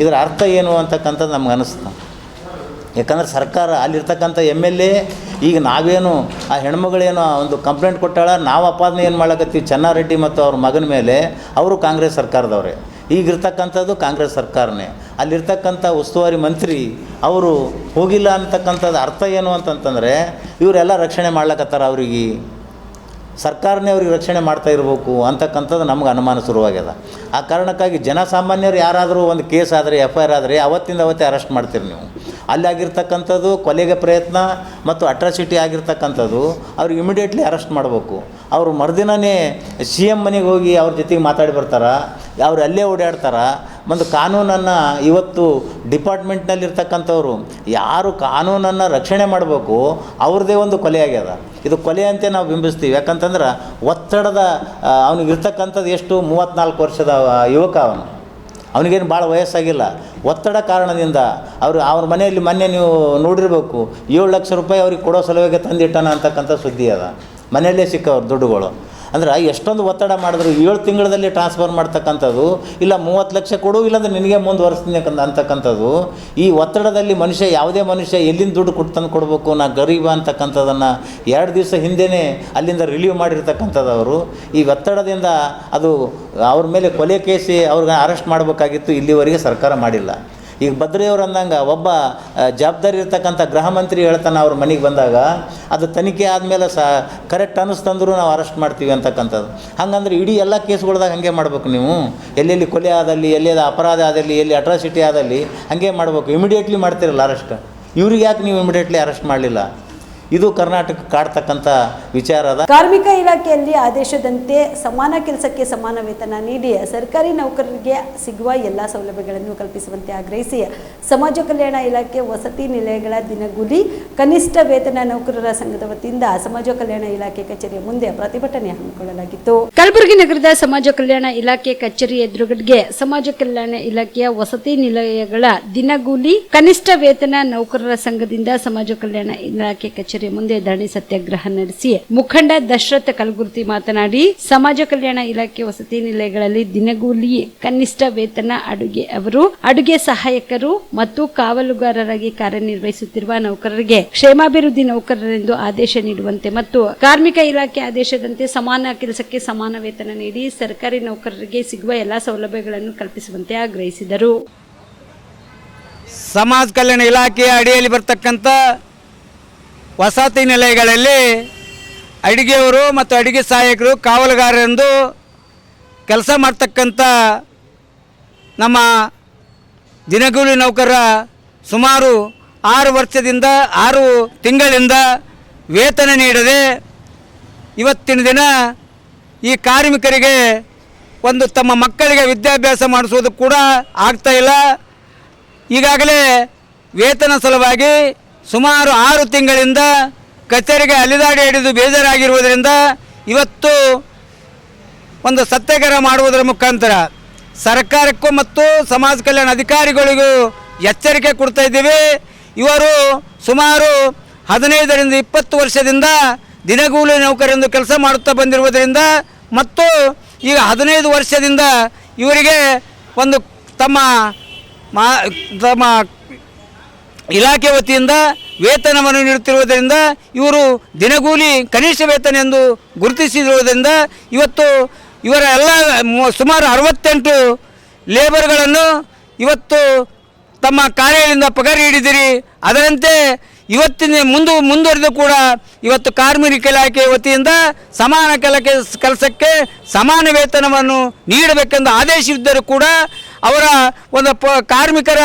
ಇದರ ಅರ್ಥ ಏನು ಅಂತಕ್ಕಂಥದ್ದು ನಮ್ಗೆ ಅನ್ನಿಸ್ತು. ಯಾಕಂದ್ರೆ ಸರ್ಕಾರ ಅಲ್ಲಿರ್ತಕ್ಕಂಥ MLA ಈಗ ನಾವೇನು ಆ ಹೆಣ್ಮಗಳೇನು ಒಂದು ಕಂಪ್ಲೇಂಟ್ ಕೊಟ್ಟಾಳ, ನಾವು ಅಪಾದನೆ ಏನು ಮಾಡ್ಲಕತ್ತೀವಿ ಚೆನ್ನಾರೆಡ್ಡಿ ಮತ್ತು ಅವ್ರ ಮಗನ ಮೇಲೆ, ಅವರು ಕಾಂಗ್ರೆಸ್ ಸರ್ಕಾರದವ್ರೆ. ಈಗಿರ್ತಕ್ಕಂಥದ್ದು ಕಾಂಗ್ರೆಸ್ ಸರ್ಕಾರನೇ. ಅಲ್ಲಿರ್ತಕ್ಕಂಥ ಉಸ್ತುವಾರಿ ಮಂತ್ರಿ ಅವರು ಹೋಗಿಲ್ಲ ಅಂತಕ್ಕಂಥದ್ದು ಅರ್ಥ ಏನು ಅಂತಂತಂದರೆ ಇವರೆಲ್ಲ ರಕ್ಷಣೆ ಮಾಡ್ಲಕತ್ತಾರ, ಅವ್ರಿಗೆ ಸರ್ಕಾರನೇ ಅವ್ರಿಗೆ ರಕ್ಷಣೆ ಮಾಡ್ತಾ ಇರಬೇಕು ಅಂತಕ್ಕಂಥದ್ದು ನಮ್ಗೆ ಅನುಮಾನ ಶುರುವಾಗ್ಯದ. ಆ ಕಾರಣಕ್ಕಾಗಿ ಜನಸಾಮಾನ್ಯರು ಯಾರಾದರೂ ಒಂದು ಕೇಸ್ ಆದರೆ FIR ಆದರೆ ಅವತ್ತಿಂದ ಅವತ್ತೇ ಅರೆಸ್ಟ್ ಮಾಡ್ತೀರಿ ನೀವು. ಅಲ್ಲಿ ಆಗಿರ್ತಕ್ಕಂಥದ್ದು ಕೊಲೆಗೆ ಪ್ರಯತ್ನ ಮತ್ತು ಅಟ್ರಾಸಿಟಿ ಆಗಿರ್ತಕ್ಕಂಥದ್ದು ಅವ್ರಿಗೆ ಇಮಿಡಿಯೇಟ್ಲಿ ಅರೆಸ್ಟ್ ಮಾಡಬೇಕು. ಅವರು ಮರುದಿನವೇ CM ಮನೆಗೆ ಹೋಗಿ ಅವ್ರ ಜೊತೆಗೆ ಮಾತಾಡಿ ಬರ್ತಾರೆ, ಅವ್ರು ಅಲ್ಲೇ ಓಡಾಡ್ತಾರ. ಒಂದು ಕಾನೂನನ್ನು ಇವತ್ತು ಡಿಪಾರ್ಟ್ಮೆಂಟ್ನಲ್ಲಿರ್ತಕ್ಕಂಥವ್ರು ಯಾರು ಕಾನೂನನ್ನು ರಕ್ಷಣೆ ಮಾಡಬೇಕು ಅವ್ರದ್ದೇ ಒಂದು ಕೊಲೆ ಆಗ್ಯದ. ಇದು ಕೊಲೆ ಅಂತ ನಾವು ಬಿಂಬಿಸ್ತೀವಿ. ಯಾಕಂತಂದ್ರೆ ಒತ್ತಡದ ಅವನಿಗಿರ್ತಕ್ಕಂಥದ್ದು ಎಷ್ಟು 34 ವರ್ಷದ ಯುವಕ ಅವನು, ಅವನಿಗೇನು ಭಾಳ ವಯಸ್ಸಾಗಿಲ್ಲ. ಒತ್ತಡ ಕಾರಣದಿಂದ ಅವ್ರ ಮನೆಯಲ್ಲಿ ಮೊನ್ನೆ ನೀವು ನೋಡಿರಬೇಕು 7 ಲಕ್ಷ ರೂಪಾಯಿ ಅವ್ರಿಗೆ ಕೊಡೋ ಸಲುವಾಗಿ ತಂದಿಟ್ಟಾನ ಅಂತಕ್ಕಂಥ ಸುದ್ದಿ ಅದ. ಮನೆಯಲ್ಲೇ ಸಿಕ್ಕವ್ರು ದುಡ್ಡುಗಳು. ಅಂದ್ರೆ ಎಷ್ಟೊಂದು ಒತ್ತಡ ಮಾಡಿದ್ರು 7 ತಿಂಗಳಲ್ಲಿ ಟ್ರಾನ್ಸ್ಫರ್ ಮಾಡ್ತಕ್ಕಂಥದ್ದು, ಇಲ್ಲ 30 ಲಕ್ಷ ಕೊಡು ಇಲ್ಲಾಂದ್ರೆ ನಿನಗೆ ಮುಂದುವರಿಸ್ತೀನಿ ಅಂತಕ್ಕಂಥದ್ದು. ಈ ಒತ್ತಡದಲ್ಲಿ ಯಾವುದೇ ಮನುಷ್ಯ ಎಲ್ಲಿಂದ ದುಡ್ಡು ತಂದು ಕೊಡಬೇಕು, ನಾ ಗರೀಬ ಅಂತಕ್ಕಂಥದ್ದನ್ನು 2 ದಿವಸ ಹಿಂದೆಯೇ ಅಲ್ಲಿಂದ ರಿಲೀವ್ ಮಾಡಿರ್ತಕ್ಕಂಥದ್ದವರು. ಈ ಒತ್ತಡದಿಂದ ಅದು ಅವ್ರ ಮೇಲೆ ಕೊಲೆ ಕೇಸಿ ಅವ್ರಿಗೆ ಅರೆಸ್ಟ್ ಮಾಡಬೇಕಾಗಿತ್ತು, ಇಲ್ಲಿವರೆಗೆ ಸರ್ಕಾರ ಮಾಡಿಲ್ಲ. ಈಗ ಬದ್ರಿಯವ್ರು ಅಂದಂಗೆ ಒಬ್ಬ ಜವಾಬ್ದಾರಿ ಇರ್ತಕ್ಕಂಥ ಗೃಹ ಮಂತ್ರಿ ಹೇಳ್ತಾನೆ ಅವ್ರ ಮನೆಗೆ ಬಂದಾಗ, ಅದು ತನಿಖೆ ಆದಮೇಲೆ ಕರೆಕ್ಟ್ ಅನ್ನಿಸ್ತಂದ್ರೂ ನಾವು ಅರೆಸ್ಟ್ ಮಾಡ್ತೀವಿ ಅಂತಕ್ಕಂಥದ್ದು. ಹಾಗಂದ್ರೆ ಇಡೀ ಎಲ್ಲ ಕೇಸ್ಗಳ್ದಾಗ ಹಾಗೆ ಮಾಡಬೇಕು ನೀವು. ಎಲ್ಲೆಲ್ಲಿ ಕೊಲೆ ಆದಲ್ಲಿ, ಎಲ್ಲೆಲ್ಲಿ ಅಪರಾಧ ಆದಲ್ಲಿ, ಎಲ್ಲಿ ಅಟ್ರಾಸಿಟಿ ಆದಲ್ಲಿ ಹಾಗೆ ಮಾಡಬೇಕು. ಇಮಿಡಿಯೇಟ್ಲಿ ಮಾಡ್ತಿರಲ್ಲ ಅರೆಸ್ಟ್. ಇವ್ರಿಗೆ ಯಾಕೆ ನೀವು ಇಮಿಡಿಯೇಟ್ಲಿ ಅರೆಸ್ಟ್ ಮಾಡಲಿಲ್ಲ? ಇದು ಕರ್ನಾಟಕ ಕಾಡ್ತಕ್ಕಂಥ ವಿಚಾರ ಅದ. ಕಾರ್ಮಿಕ ಇಲಾಖೆಯಲ್ಲಿ ಆದೇಶದಂತೆ ಸಮಾನ ಕೆಲಸಕ್ಕೆ ಸಮಾನ ವೇತನ ನೀಡಿ ಸರ್ಕಾರಿ ನೌಕರರಿಗೆ ಸಿಗುವ ಎಲ್ಲ ಸೌಲಭ್ಯಗಳನ್ನು ಕಲ್ಪಿಸುವಂತೆ ಆಗ್ರಹಿಸಿ ಸಮಾಜ ಕಲ್ಯಾಣ ಇಲಾಖೆ ವಸತಿ ನಿಲಯಗಳ ದಿನಗೂಲಿ ಕನಿಷ್ಠ ವೇತನ ನೌಕರರ ಸಂಘದ ವತಿಯಿಂದ ಸಮಾಜ ಕಲ್ಯಾಣ ಇಲಾಖೆ ಕಚೇರಿಯ ಮುಂದೆ ಪ್ರತಿಭಟನೆ ಹಮ್ಮಿಕೊಳ್ಳಲಾಗಿತ್ತು. ಕಲಬುರಗಿ ನಗರದ ಸಮಾಜ ಕಲ್ಯಾಣ ಇಲಾಖೆ ಕಚೇರಿ ಎದುರುಗಡೆಗೆ ಸಮಾಜ ಕಲ್ಯಾಣ ಇಲಾಖೆಯ ವಸತಿ ನಿಲಯಗಳ ದಿನಗೂಲಿ ಕನಿಷ್ಠ ವೇತನ ನೌಕರರ ಸಂಘದಿಂದ ಸಮಾಜ ಕಲ್ಯಾಣ ಇಲಾಖೆ ಕಚೇರಿ ಮುಂದೆ ಧರಣಿ ಸತ್ಯಾಗ್ರಹ ನಡೆಸಿ ಮುಖಂಡ ದಶರಥ ಕಲಗುರ್ತಿ ಮಾತನಾಡಿ, ಸಮಾಜ ಕಲ್ಯಾಣ ಇಲಾಖೆ ವಸತಿ ನಿಲಯಗಳಲ್ಲಿ ದಿನಗೂಲಿ ಕನಿಷ್ಠ ವೇತನ ಅಡುಗೆ ಸಹಾಯಕರು ಮತ್ತು ಕಾವಲುಗಾರರಾಗಿ ಕಾರ್ಯನಿರ್ವಹಿಸುತ್ತಿರುವ ನೌಕರರಿಗೆ ಕ್ಷೇಮಾಭಿವೃದ್ಧಿ ನೌಕರರೆಂದು ಆದೇಶ ನೀಡುವಂತೆ ಮತ್ತು ಕಾರ್ಮಿಕ ಇಲಾಖೆ ಆದೇಶದಂತೆ ಸಮಾನ ಕೆಲಸಕ್ಕೆ ಸಮಾನ ವೇತನ ನೀಡಿ ಸರ್ಕಾರಿ ನೌಕರರಿಗೆ ಸಿಗುವ ಎಲ್ಲಾ ಸೌಲಭ್ಯಗಳನ್ನು ಕಲ್ಪಿಸುವಂತೆ ಆಗ್ರಹಿಸಿದರು. ಸಮಾಜ ಕಲ್ಯಾಣ ಇಲಾಖೆಯ ಅಡಿಯಲ್ಲಿ ಬರ್ತಕ್ಕಂಥ ವಸತಿ ನಿಲಯಗಳಲ್ಲಿ ಅಡುಗೆಯವರು ಮತ್ತು ಅಡುಗೆ ಸಹಾಯಕರು ಕಾವಲುಗಾರರೆಂದು ಕೆಲಸ ಮಾಡ್ತಕ್ಕಂಥ ನಮ್ಮ ದಿನಗೂಲಿ ನೌಕರರ ಸುಮಾರು 6 ತಿಂಗಳಿಂದ ವೇತನ ನೀಡದೆ ಇವತ್ತಿನ ದಿನ ಈ ಕಾರ್ಮಿಕರಿಗೆ ಒಂದು ತಮ್ಮ ಮಕ್ಕಳಿಗೆ ವಿದ್ಯಾಭ್ಯಾಸ ಮಾಡಿಸೋದು ಕೂಡ ಆಗ್ತಾ ಇಲ್ಲ. ಈಗಾಗಲೇ ವೇತನ ಸಲುವಾಗಿ ಸುಮಾರು 6 ತಿಂಗಳಿಂದ ಕಚೇರಿಗೆ ಅಲಿದಾಡಿ ಹಿಡಿದು ಬೇಜಾರಾಗಿರುವುದರಿಂದ ಇವತ್ತು ಒಂದು ಸತ್ಯಾಗ್ರಹ ಮಾಡುವುದರ ಮುಖಾಂತರ ಸರ್ಕಾರಕ್ಕೂ ಮತ್ತು ಸಮಾಜ ಕಲ್ಯಾಣ ಅಧಿಕಾರಿಗಳಿಗೂ ಎಚ್ಚರಿಕೆ ಕೊಡ್ತಾ ಇದ್ದೀವಿ. ಇವರು ಸುಮಾರು 15ರಿಂದ 20 ವರ್ಷದಿಂದ ದಿನಗೂಲಿ ನೌಕರರೆಂದು ಕೆಲಸ ಮಾಡುತ್ತಾ ಬಂದಿರುವುದರಿಂದ ಮತ್ತು ಈಗ 15 ವರ್ಷದಿಂದ ಇವರಿಗೆ ಒಂದು ತಮ್ಮ ಇಲಾಖೆ ವತಿಯಿಂದ ವೇತನವನ್ನು ನೀಡುತ್ತಿರುವುದರಿಂದ ಇವರು ದಿನಗೂಲಿ ಕನಿಷ್ಠ ವೇತನ ಎಂದು ಗುರುತಿಸಿರುವುದರಿಂದ ಇವತ್ತು ಇವರ ಎಲ್ಲ ಸುಮಾರು 68 ಲೇಬರ್ಗಳನ್ನು ಇವತ್ತು ತಮ್ಮ ಕಾರ್ಯದಿಂದ ಪಗಾರ ಹಿಡಿದಿರಿ. ಅದರಂತೆ ಇವತ್ತಿನ ಮುಂದುವರೆದು ಕೂಡ ಇವತ್ತು ಕಾರ್ಮಿಕ ಇಲಾಖೆ ವತಿಯಿಂದ ಸಮಾನ ಕೆಲಸಕ್ಕೆ ಸಮಾನ ವೇತನವನ್ನು ನೀಡಬೇಕೆಂದು ಆದೇಶವಿದ್ದರೂ ಕೂಡ ಅವರ ಒಂದು ಕಾರ್ಮಿಕರ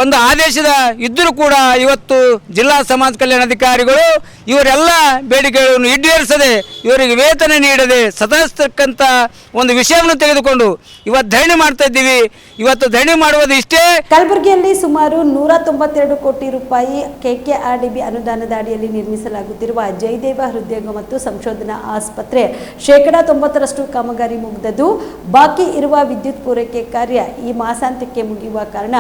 ಒಂದು ಆದೇಶದ ಇದ್ದರೂ ಕೂಡ ಇವತ್ತು ಜಿಲ್ಲಾ ಸಮಾಜ ಕಲ್ಯಾಣ ಅಧಿಕಾರಿಗಳು ಇವರೆಲ್ಲ ಬೇಡಿಕೆಗಳನ್ನು ಈಡೇರಿಸದೆ ಇವರಿಗೆ ವೇತನ ನೀಡದೆ ಸತಾಯಿಸ್ತಕ್ಕಂಥ ಒಂದು ವಿಷಯವನ್ನು ತೆಗೆದುಕೊಂಡು ಇವತ್ತು ಧರಣಿ ಮಾಡ್ತಾ ಇದ್ದೀವಿ. ಇವತ್ತು ಧರಣಿ ಮಾಡುವುದು ಇಷ್ಟೇ. ಕಲಬುರಗಿಯಲ್ಲಿ ಸುಮಾರು 192 ಕೋಟಿ ರೂಪಾಯಿ KKRDB ಅನುದಾನದ ಅಡಿಯಲ್ಲಿ ನಿರ್ಮಿಸಲಾಗುತ್ತಿರುವ ಜಯದೇವ ಹೃದ್ರೋಗ ಮತ್ತು ಸಂಶೋಧನಾ ಆಸ್ಪತ್ರೆ 90% ಕಾಮಗಾರಿ ಮುಗಿದದ್ದು ಬಾಕಿ ಇರುವ ವಿದ್ಯುತ್ ಪೂರೈಕೆ ಕಾರ್ಯ ಈ ಮಾಸಾಂತ್ಯಕ್ಕೆ ಮುಗಿಯುವ ಕಾರಣ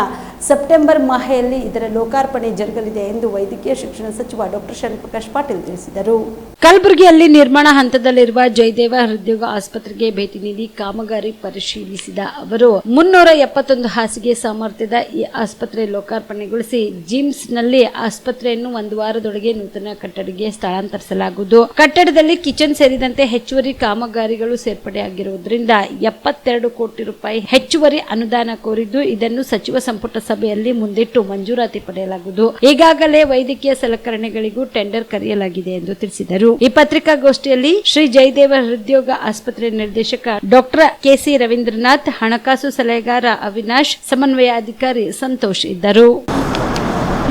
ಸೆಪ್ಟೆಂಬರ್ ಮಾಹೆಯಲ್ಲಿ ಇದರ ಲೋಕಾರ್ಪಣೆ ಜರುಗಲಿದೆ ಎಂದು ವೈದ್ಯಕೀಯ ಶಿಕ್ಷಣ ಸಚಿವ ಡಾಕ್ಟರ್ ಶರಣ್ಪ್ರಕಾಶ್ ಪಾಟೀಲ್ ತಿಳಿಸಿದರು. ಕಲಬುರಗಿಯಲ್ಲಿ ನಿರ್ಮಾಣ ಹಂತದಲ್ಲಿರುವ ಜಯದೇವ ಹೃದ್ರೋಗ ಆಸ್ಪತ್ರೆಗೆ ಭೇಟಿ ನೀಡಿ ಕಾಮಗಾರಿ ಪರಿಶೀಲಿಸಿದ ಅವರು 371 ಹಾಸಿಗೆ ಸಾಮರ್ಥ್ಯದ ಈ ಆಸ್ಪತ್ರೆ ಲೋಕಾರ್ಪಣೆಗೊಳಿಸಿ ಜಿಮ್ಸ್ನಲ್ಲಿ ಆಸ್ಪತ್ರೆಯನ್ನು ಒಂದು ವಾರದೊಳಗೆ ನೂತನ ಕಟ್ಟಡಕ್ಕೆ ಸ್ಥಳಾಂತರಿಸಲಾಗುವುದು. ಕಟ್ಟಡದಲ್ಲಿ ಕಿಚನ್ ಸೇರಿದಂತೆ ಹೆಚ್ಚುವರಿ ಕಾಮಗಾರಿಗಳು ಸೇರ್ಪಡೆಯಾಗಿರುವುದರಿಂದ 72 ಕೋಟಿ ರೂಪಾಯಿ ಹೆಚ್ಚುವರಿ ಅನುದಾನ ಕೋರಿದ್ದು ಇದನ್ನು ಸಚಿವ ಸಂಪುಟ ಸಭೆಯಲ್ಲಿ ಮುಂದಿಟ್ಟು ಮಂಜೂರಾತಿ ಪಡೆಯಲಾಗುವುದು. ಈಗಾಗಲೇ ವೈದ್ಯಕೀಯ ಸಲಕರಣೆಗಳಿಗೂ ಟೆಂಡರ್ ಕರೆಯಲಾಗಿದೆ ಎಂದು ತಿಳಿಸಿದರು. ಈ ಪತ್ರಿಕಾಗೋಷ್ಠಿಯಲ್ಲಿ ಶ್ರೀ ಜಯದೇವ ಹೃದ್ರೋಗ ಆಸ್ಪತ್ರೆ ನಿರ್ದೇಶಕ ಡಾಕ್ಟರ್ ಕೆಸಿ ರವೀಂದ್ರನಾಥ್, ಹಣಕಾಸು ಸಲಹೆಗಾರ ಅವಿನಾಶ್, ಸಮನ್ವಯಾಧಿಕಾರಿ ಸಂತೋಷ್ ಇದ್ದರು.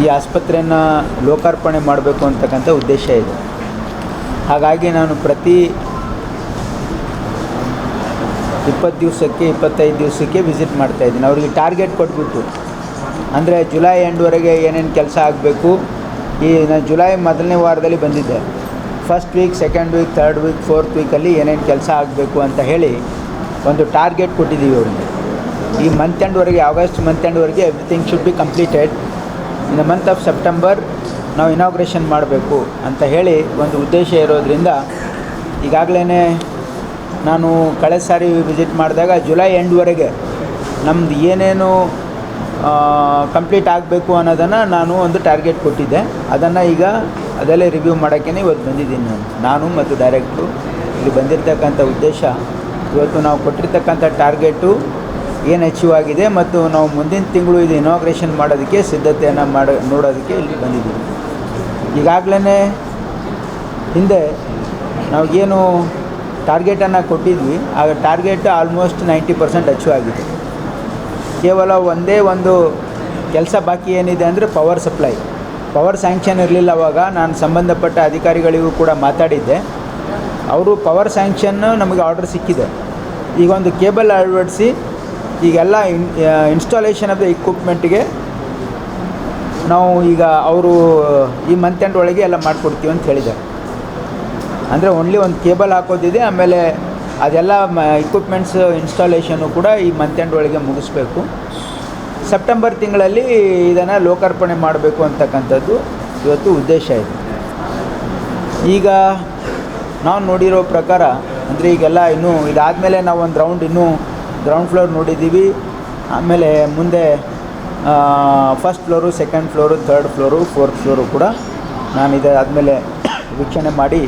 ಈ ಆಸ್ಪತ್ರೆಯನ್ನು ಲೋಕಾರ್ಪಣೆ ಮಾಡಬೇಕು ಅಂತಕ್ಕಂಥ ಉದ್ದೇಶ ಇದೆ. ಹಾಗಾಗಿ ನಾನು ಪ್ರತಿ 20 ದಿವಸಕ್ಕೆ 25 ದಿವಸಕ್ಕೆ ವಿಸಿಟ್ ಮಾಡ್ತಾಯಿದ್ದೀನಿ. ಅವರಿಗೆ ಟಾರ್ಗೆಟ್ ಕೊಟ್ಬಿಟ್ಟು, ಅಂದರೆ ಜುಲೈ ಎಂಡ್ವರೆಗೆ ಏನೇನು ಕೆಲಸ ಆಗಬೇಕು. ನಾನು ಜುಲೈ ಮೊದಲನೇ ವಾರದಲ್ಲಿ ಬಂದಿದ್ದೆ. First week, second week, third weak, fourth ವೀಕಲ್ಲಿ ಏನೇನು ಕೆಲಸ ಆಗಬೇಕು ಅಂತ ಹೇಳಿ ಒಂದು ಟಾರ್ಗೆಟ್ ಕೊಟ್ಟಿದ್ದೀವಿ ಅವರಿಗೆ. ಈ ಮಂತ್ ಎಂಡ್ವರೆಗೆ, ಆಗಸ್ಟ್ ಮಂತ್ ಎಂಡ್ವರೆಗೆ everything should be completed. In the month of September ನಾವು ಇನಾಗ್ರೇಷನ್ ಮಾಡಬೇಕು ಅಂತ ಹೇಳಿ ಒಂದು ಉದ್ದೇಶ ಇರೋದರಿಂದ ಈಗಾಗಲೇ ನಾನು ಕಳೆದ ಸಾರಿ ವಿಸಿಟ್ ಮಾಡಿದಾಗ ಜುಲೈ ಎಂಡ್ವರೆಗೆ ನಮ್ಮದು ಏನೇನು ಕಂಪ್ಲೀಟ್ ಆಗಬೇಕು ಅನ್ನೋದನ್ನು ನಾನು ಒಂದು ಟಾರ್ಗೆಟ್ ಕೊಟ್ಟಿದ್ದೆ. ಅದನ್ನು ಈಗ ಅದೆಲ್ಲ ರಿವ್ಯೂ ಮಾಡೋಕ್ಕೇ ಇವತ್ತು ಬಂದಿದ್ದೀನಿ ನಾನು ಮತ್ತು ಡೈರೆಕ್ಟ್ರು. ಇಲ್ಲಿ ಬಂದಿರತಕ್ಕಂಥ ಉದ್ದೇಶ ಇವತ್ತು ನಾವು ಕೊಟ್ಟಿರ್ತಕ್ಕಂಥ ಟಾರ್ಗೆಟು ಏನು ಅಚೀವ್ ಆಗಿದೆ ಮತ್ತು ನಾವು ಮುಂದಿನ ತಿಂಗಳು ಇದು ಇನಾಗ್ರೇಷನ್ ಮಾಡೋದಕ್ಕೆ ಸಿದ್ಧತೆಯನ್ನು ನೋಡೋದಕ್ಕೆ ಇಲ್ಲಿ ಬಂದಿದ್ದೀವಿ. ಈಗಾಗಲೇ ಹಿಂದೆ ನಾವು ಏನು ಟಾರ್ಗೆಟನ್ನು ಕೊಟ್ಟಿದ್ವಿ, ಆ ಟಾರ್ಗೆಟ್ ಆಲ್ಮೋಸ್ಟ್ 90% ಅಚೀವ್ ಆಗಿದೆ. ಕೇವಲ ಒಂದೇ ಒಂದು ಕೆಲಸ ಬಾಕಿ ಏನಿದೆ ಅಂದರೆ ಪವರ್ ಸಪ್ಲೈ. ಪವರ್ ಸ್ಯಾಂಕ್ಷನ್ ಇರಲಿಲ್ಲ. ಅವಾಗ ನಾನು ಸಂಬಂಧಪಟ್ಟ ಅಧಿಕಾರಿಗಳಿಗೂ ಕೂಡ ಮಾತಾಡಿದ್ದೆ. ಅವರು ಪವರ್ ಸ್ಯಾಂಕ್ಷನ್ನು ನಮಗೆ ಆರ್ಡರ್ ಸಿಕ್ಕಿದೆ. ಈಗ ಒಂದು ಕೇಬಲ್ ಅಳವಡಿಸಿ ಈಗೆಲ್ಲ ಇನ್ಸ್ಟಾಲೇಷನ್ ಆಫ್ ದ ಇಕ್ವಿಪ್ಮೆಂಟ್ಗೆ ನಾವು ಈಗ ಅವರು ಈ ಮಂತ್ ಎಂಡ್ ಒಳಗೆ ಎಲ್ಲ ಮಾಡಿಕೊಡ್ತೀವಿ ಅಂತ ಹೇಳಿದ್ದಾರೆ. ಅಂದರೆ ಓನ್ಲಿ ಒಂದು ಕೇಬಲ್ ಹಾಕೋದಿದೆ, ಆಮೇಲೆ ಅದೆಲ್ಲ ಇಕ್ವಿಪ್ಮೆಂಟ್ಸ್ ಇನ್ಸ್ಟಾಲೇಷನ್ನು ಕೂಡ ಈ ಮಂತ್ ಎಂಡ್ ಒಳಗೆ ಮುಗಿಸ್ಬೇಕು. ಸೆಪ್ಟೆಂಬರ್ ತಿಂಗಳಲ್ಲಿ ಇದನ್ನು ಲೋಕಾರ್ಪಣೆ ಮಾಡಬೇಕು ಅಂತಕ್ಕಂಥದ್ದು ಇವತ್ತು ಉದ್ದೇಶ ಇದೆ. ಈಗ ನಾವು ನೋಡಿರೋ ಪ್ರಕಾರ ಅಂದರೆ ಈಗೆಲ್ಲ ಇನ್ನೂ ಇದಾದಮೇಲೆ ನಾವು ಒಂದು ರೌಂಡ್ ಇನ್ನೂ ಗ್ರೌಂಡ್ ಫ್ಲೋರ್ ನೋಡಿದ್ದೀವಿ. ಆಮೇಲೆ ಮುಂದೆ first floor, second floor, third floor, fourth floor ಕೂಡ ನಾನು ಇದಾದಮೇಲೆ ವೀಕ್ಷಣೆ ಮಾಡಿ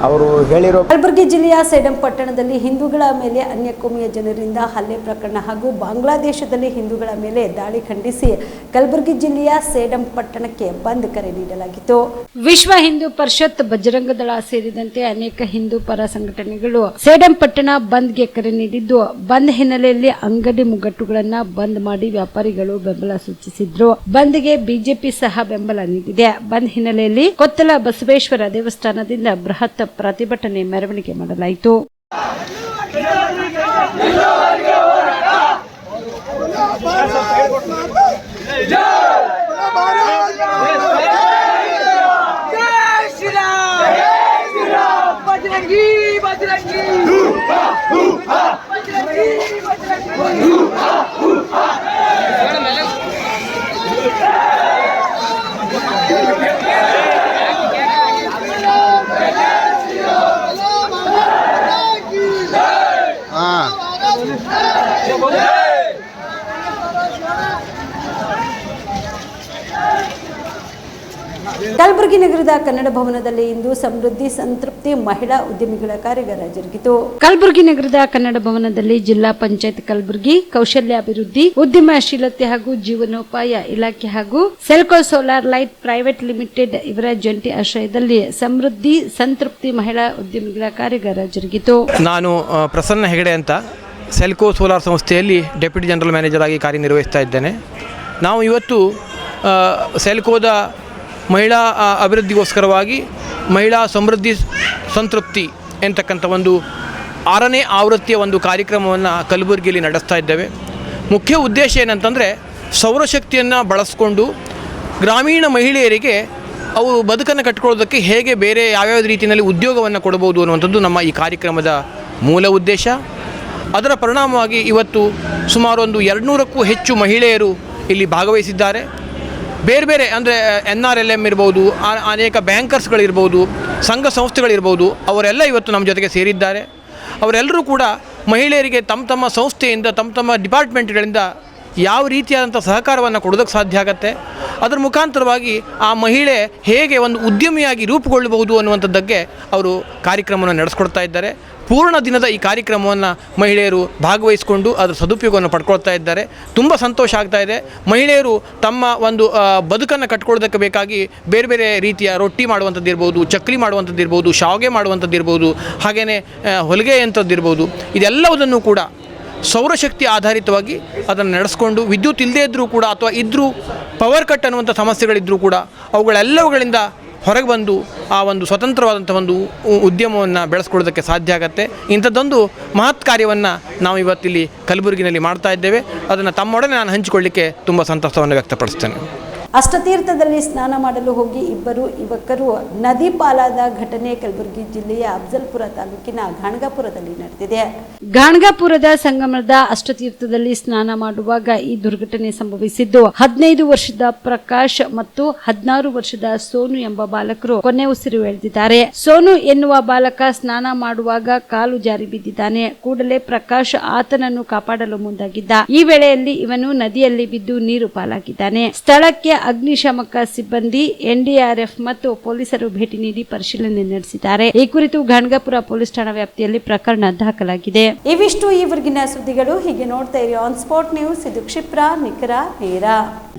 ಅವರು ಹೇಳಿರೋ. ಕಲಬುರಗಿ ಜಿಲ್ಲೆಯ ಸೇಡಂ ಪಟ್ಟಣದಲ್ಲಿ ಹಿಂದೂಗಳ ಮೇಲೆ ಅನ್ಯಕೋಮೀಯ ಜನರಿಂದ ಹಲ್ಲೆ ಪ್ರಕರಣ ಹಾಗೂ ಬಾಂಗ್ಲಾದೇಶದಲ್ಲಿ ಹಿಂದೂಗಳ ಮೇಲೆ ದಾಳಿ ಖಂಡಿಸಿ ಕಲಬುರಗಿ ಜಿಲ್ಲೆಯ ಸೇಡಂ ಪಟ್ಟಣಕ್ಕೆ ಬಂದ್ ಕರೆ ನೀಡಲಾಗಿತ್ತು. ವಿಶ್ವ ಹಿಂದೂ ಪರಿಷತ್, ಬಜರಂಗದಳ ಸೇರಿದಂತೆ ಅನೇಕ ಹಿಂದೂ ಪರ ಸಂಘಟನೆಗಳು ಸೇಡಂ ಪಟ್ಟಣ ಬಂದ್ಗೆ ಕರೆ ನೀಡಿದ್ದು, ಬಂದ್ ಹಿನ್ನೆಲೆಯಲ್ಲಿ ಅಂಗಡಿ ಮುಗ್ಗಟ್ಟುಗಳನ್ನ ಬಂದ್ ಮಾಡಿ ವ್ಯಾಪಾರಿಗಳು ಬೆಂಬಲ ಸೂಚಿಸಿದ್ರು. ಬಂದ್ಗೆ ಬಿಜೆಪಿ ಸಹ ಬೆಂಬಲ ನೀಡಿದೆ. ಬಂದ್ ಹಿನ್ನೆಲೆಯಲ್ಲಿ ಕೊತ್ತಲ ಬಸವೇಶ್ವರ ದೇವಸ್ಥಾನದಿಂದ ಬೃಹತ್ ಪ್ರತಿಭಟನೆ ಮೆರವಣಿಗೆ ಮಾಡಲಾಯಿತು. ಕಲಬುರಗಿ ನಗರದ ಕನ್ನಡ ಭವನದಲ್ಲಿ ಇಂದು ಸಮೃದ್ಧಿ ಸಂತೃಪ್ತಿ ಮಹಿಳಾ ಉದ್ಯಮಿಗಳ ಕಾರ್ಯಾಗಾರ ಜರುಗಿತು. ಕಲಬುರಗಿ ನಗರದ ಕನ್ನಡ ಭವನದಲ್ಲಿ ಜಿಲ್ಲಾ ಪಂಚಾಯತ್ ಕಲಬುರಗಿ, ಕೌಶಲ್ಯಾಭಿವೃದ್ಧಿ, ಉದ್ಯಮಶೀಲತೆ ಹಾಗೂ ಜೀವನೋಪಾಯ ಇಲಾಖೆ ಹಾಗೂ Selco solar light private limited ಇವರ ಜಂಟಿ ಆಶ್ರಯದಲ್ಲಿ ಸಮೃದ್ಧಿ ಸಂತೃಪ್ತಿ ಮಹಿಳಾ ಉದ್ಯಮಿಗಳ ಕಾರ್ಯಾಗಾರ ಜರುಗಿತು. ನಾನು ಪ್ರಸನ್ನ ಹೆಗಡೆ ಅಂತ ಸೆಲ್ಕೋ ಸೋಲಾರ್ ಸಂಸ್ಥೆಯಲ್ಲಿ ಡೆಪ್ಯೂಟಿ ಜನರಲ್ ಮ್ಯಾನೇಜರ್ ಆಗಿ ಕಾರ್ಯನಿರ್ವಹಿಸ್ತಾ ಇದ್ದೇನೆ. ನಾವು ಇವತ್ತು ಸೆಲ್ಕೋದ ಮಹಿಳಾ ಅಭಿವೃದ್ಧಿಗೋಸ್ಕರವಾಗಿ ಮಹಿಳಾ ಸಮೃದ್ಧಿ ಸಂತೃಪ್ತಿ ಎಂತಕ್ಕಂಥ ಒಂದು 6ನೇ ಆವೃತ್ತಿಯ ಒಂದು ಕಾರ್ಯಕ್ರಮವನ್ನು ಕಲಬುರಗಿಯಲ್ಲಿ ನಡೆಸ್ತಾ ಇದ್ದೇವೆ. ಮುಖ್ಯ ಉದ್ದೇಶ ಏನಂತಂದರೆ ಸೌರಶಕ್ತಿಯನ್ನು ಬಳಸಿಕೊಂಡು ಗ್ರಾಮೀಣ ಮಹಿಳೆಯರಿಗೆ ಅವರು ಬದುಕನ್ನು ಕಟ್ಟಿಕೊಳ್ಳೋದಕ್ಕೆ ಹೇಗೆ ಬೇರೆ ಯಾವ್ಯಾವ ರೀತಿಯಲ್ಲಿ ಉದ್ಯೋಗವನ್ನು ಕೊಡಬಹುದು ಅನ್ನುವಂಥದ್ದು ನಮ್ಮ ಈ ಕಾರ್ಯಕ್ರಮದ ಮೂಲ ಉದ್ದೇಶ. ಅದರ ಪರಿಣಾಮವಾಗಿ ಇವತ್ತು ಸುಮಾರು ಒಂದು 200ಕ್ಕೂ ಹೆಚ್ಚು ಮಹಿಳೆಯರು ಇಲ್ಲಿ ಭಾಗವಹಿಸಿದ್ದಾರೆ. ಬೇರೆ ಬೇರೆ ಅಂದರೆ NRLM ಇರ್ಬೋದು, ಅನೇಕ ಬ್ಯಾಂಕರ್ಸ್ಗಳಿರ್ಬೋದು, ಸಂಘ ಸಂಸ್ಥೆಗಳಿರ್ಬೋದು, ಅವರೆಲ್ಲ ಇವತ್ತು ನಮ್ಮ ಜೊತೆಗೆ ಸೇರಿದ್ದಾರೆ. ಅವರೆಲ್ಲರೂ ಕೂಡ ಮಹಿಳೆಯರಿಗೆ ತಮ್ಮ ಸಂಸ್ಥೆಯಿಂದ ತಮ್ಮ ಡಿಪಾರ್ಟ್ಮೆಂಟ್ಗಳಿಂದ ಯಾವ ರೀತಿಯಾದಂಥ ಸಹಕಾರವನ್ನು ಕೊಡೋದಕ್ಕೆ ಸಾಧ್ಯ ಆಗುತ್ತೆ, ಅದರ ಮುಖಾಂತರವಾಗಿ ಆ ಮಹಿಳೆ ಹೇಗೆ ಒಂದು ಉದ್ಯಮಿಯಾಗಿ ರೂಪುಗೊಳ್ಳಬಹುದು ಅನ್ನುವಂಥದ್ದಕ್ಕೆ ಅವರು ಕಾರ್ಯಕ್ರಮವನ್ನು ನಡೆಸ್ಕೊಡ್ತಾ ಇದ್ದಾರೆ. ಪೂರ್ಣ ದಿನದ ಈ ಕಾರ್ಯಕ್ರಮವನ್ನು ಮಹಿಳೆಯರು ಭಾಗವಹಿಸಿಕೊಂಡು ಅದರ ಸದುಪಯೋಗವನ್ನು ಪಡ್ಕೊಳ್ತಾ ಇದ್ದಾರೆ. ತುಂಬ ಸಂತೋಷ ಆಗ್ತಾ ಇದೆ. ಮಹಿಳೆಯರು ತಮ್ಮ ಒಂದು ಬದುಕನ್ನು ಕಟ್ಕೊಳ್ಳೋದಕ್ಕೆ ಬೇಕಾಗಿ ಬೇರೆ ಬೇರೆ ರೀತಿಯ ರೊಟ್ಟಿ ಮಾಡುವಂಥದ್ದು ಇರ್ಬೋದು, ಚಕ್ಲಿ ಮಾಡುವಂಥದ್ದು ಇರ್ಬೋದು, ಶಾವಿಗೆ ಮಾಡುವಂಥದ್ದು ಇರ್ಬೋದು, ಹಾಗೆಯೇ ಹೊಲಿಗೆ ಯಂತ್ರದ್ದಿರ್ಬೋದು, ಇದೆಲ್ಲವುದನ್ನು ಕೂಡ ಸೌರಶಕ್ತಿ ಆಧಾರಿತವಾಗಿ ಅದನ್ನು ನಡೆಸ್ಕೊಂಡು ವಿದ್ಯುತ್ ಇಲ್ಲದೇ ಇದ್ದರೂ ಕೂಡ ಅಥವಾ ಇದ್ದರೂ ಪವರ್ ಕಟ್ ಅನ್ನುವಂಥ ಸಮಸ್ಯೆಗಳಿದ್ದರೂ ಕೂಡ ಅವುಗಳೆಲ್ಲವುಗಳಿಂದ ಹೊರಗೆ ಬಂದು ಆ ಒಂದು ಸ್ವತಂತ್ರವಾದಂಥ ಒಂದು ಉದ್ಯಮವನ್ನು ಬೆಳೆಸ್ಕೊಳ್ಳೋದಕ್ಕೆ ಸಾಧ್ಯ ಆಗುತ್ತೆ. ಇಂಥದ್ದೊಂದು ಮಹತ್ ಕಾರ್ಯವನ್ನು ನಾವು ಇವತ್ತಿಲ್ಲಿ ಕಲಬುರಗಿನಲ್ಲಿ ಮಾಡ್ತಾ ಇದ್ದೇವೆ. ಅದನ್ನು ತಮ್ಮೊಡನೆ ನಾನು ಹಂಚಿಕೊಳ್ಳಿಕ್ಕೆ ತುಂಬ ಸಂತಸವನ್ನು ವ್ಯಕ್ತಪಡಿಸ್ತೇನೆ. ಅಷ್ಟತೀರ್ಥದಲ್ಲಿ ಸ್ನಾನ ಮಾಡಲು ಹೋಗಿ ಇಬ್ಬರು ಯುವಕರು ನದಿ ಪಾಲಾದ ಘಟನೆ ಕಲಬುರಗಿ ಜಿಲ್ಲೆಯ ಅಫಜಲ್ಪುರ ತಾಲೂಕಿನ ಗಾಣಗಾಪುರದಲ್ಲಿ ನಡೆದಿದೆ. ಗಾಣಗಾಪುರದ ಸಂಗಮದ ಅಷ್ಟತೀರ್ಥದಲ್ಲಿ ಸ್ನಾನ ಮಾಡುವಾಗ ಈ ದುರ್ಘಟನೆ ಸಂಭವಿಸಿದ್ದು 15 ವರ್ಷದ ಪ್ರಕಾಶ್ ಮತ್ತು 16 ವರ್ಷದ ಸೋನು ಎಂಬ ಬಾಲಕರು ಕೊನೆ ಉಸಿರು ಎಳೆದಿದ್ದಾರೆ. ಸೋನು ಎನ್ನುವ ಬಾಲಕ ಸ್ನಾನ ಮಾಡುವಾಗ ಕಾಲು ಜಾರಿ ಬಿದ್ದಿದ್ದಾನೆ. ಕೂಡಲೇ ಪ್ರಕಾಶ್ ಆತನನ್ನು ಕಾಪಾಡಲು ಮುಂದಾಗಿದ್ದ. ಈ ವೇಳೆಯಲ್ಲಿ ಇವನು ನದಿಯಲ್ಲಿ ಬಿದ್ದು ನೀರು ಪಾಲಾಗಿದ್ದಾನೆ. ಸ್ಥಳಕ್ಕೆ ಅಗ್ನಿಶಾಮಕ ಸಿಬ್ಬಂದಿ, NDRF ಮತ್ತು ಪೊಲೀಸರು ಭೇಟಿ ನೀಡಿ ಪರಿಶೀಲನೆ ನಡೆಸಿದ್ದಾರೆ. ಈ ಕುರಿತು ಗಾಣಗಾಪುರ ಪೊಲೀಸ್ ಠಾಣಾ ವ್ಯಾಪ್ತಿಯಲ್ಲಿ ಪ್ರಕರಣ ದಾಖಲಾಗಿದೆ. ಇವಿಷ್ಟು ಈವರೆಗಿನ ಸುದ್ದಿಗಳು. ಹೀಗೆ ನೋಡ್ತಾ ಇರಿ ಆನ್ ಸ್ಪಾಟ್ ನ್ಯೂಸ್. ಇದು ಕ್ಷಿಪ್ರ, ನಿಖರ, ನೇರ.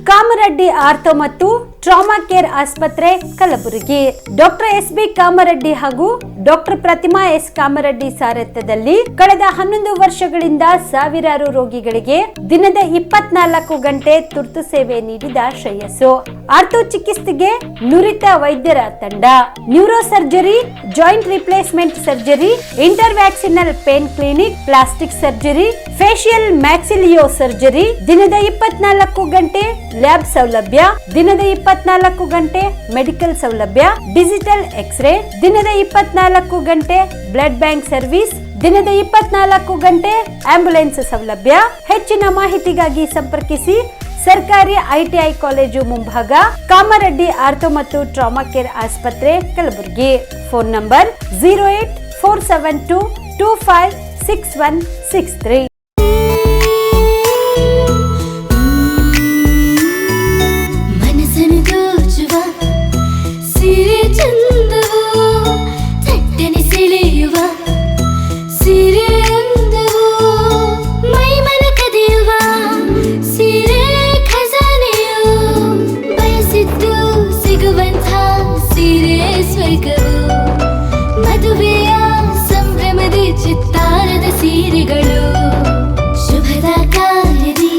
ಕಾಮರೆಡ್ಡಿ ಆರ್ಥೋ ಮತ್ತು ಟ್ರಾಮಾ ಕೇರ್ ಆಸ್ಪತ್ರೆ ಕಲಬುರಗಿ. ಡಾಕ್ಟರ್ SB ಕಾಮರೆಡ್ಡಿ ಹಾಗೂ ಡಾಕ್ಟರ್ ಪ್ರತಿಮಾ S ಕಾಮರೆಡ್ಡಿ ಸಾರಥ್ಯದಲ್ಲಿ ಕಳೆದ 11 ವರ್ಷಗಳಿಂದ ಸಾವಿರಾರು ರೋಗಿಗಳಿಗೆ ದಿನದ 24 ಗಂಟೆ ತುರ್ತು ಸೇವೆ ನೀಡಿದ ಶ್ರೇಯಸ್ಸು. ಆರ್ಥೋ ಚಿಕಿತ್ಸೆಗೆ ನುರಿತ ವೈದ್ಯರ ತಂಡ, neuro surgery, joint replacement surgery, interventional pain clinic, plastic surgery, facial maxillo surgery, ದಿನದ 24 ಗಂಟೆ ಲ್ಯಾಬ್ ಸೌಲಭ್ಯ, ದಿನದ 24 ಗಂಟೆ ಮೆಡಿಕಲ್ ಸೌಲಭ್ಯ, ಡಿಜಿಟಲ್ ಎಕ್ಸ್ರೇ, ದಿನದ 24 ಗಂಟೆ ಬ್ಲಡ್ ಬ್ಯಾಂಕ್ ಸರ್ವಿಸ್, ದಿನದ 24 ಗಂಟೆ ಆಂಬ್ಯುಲೆನ್ಸ್ ಸೌಲಭ್ಯ. ಹೆಚ್ಚಿನ ಮಾಹಿತಿಗಾಗಿ ಸಂಪರ್ಕಿಸಿ ಸರ್ಕಾರಿ ITI ಕಾಲೇಜು ಮುಂಭಾಗ, ಕಾಮರೆಡ್ಡಿ ಆರ್ಥೋ ಮತ್ತು ಟ್ರಾಮಾ ಕೇರ್ ಆಸ್ಪತ್ರೆ ಕಲಬುರಗಿ. Phone number 084722566163. ಮದುವೆಯ ಸಂಭ್ರಮದ ಚಿತ್ತಾರದ ಸೀರೆಗಳು, ಶುಭದ ಕಾರ್ಯದಿ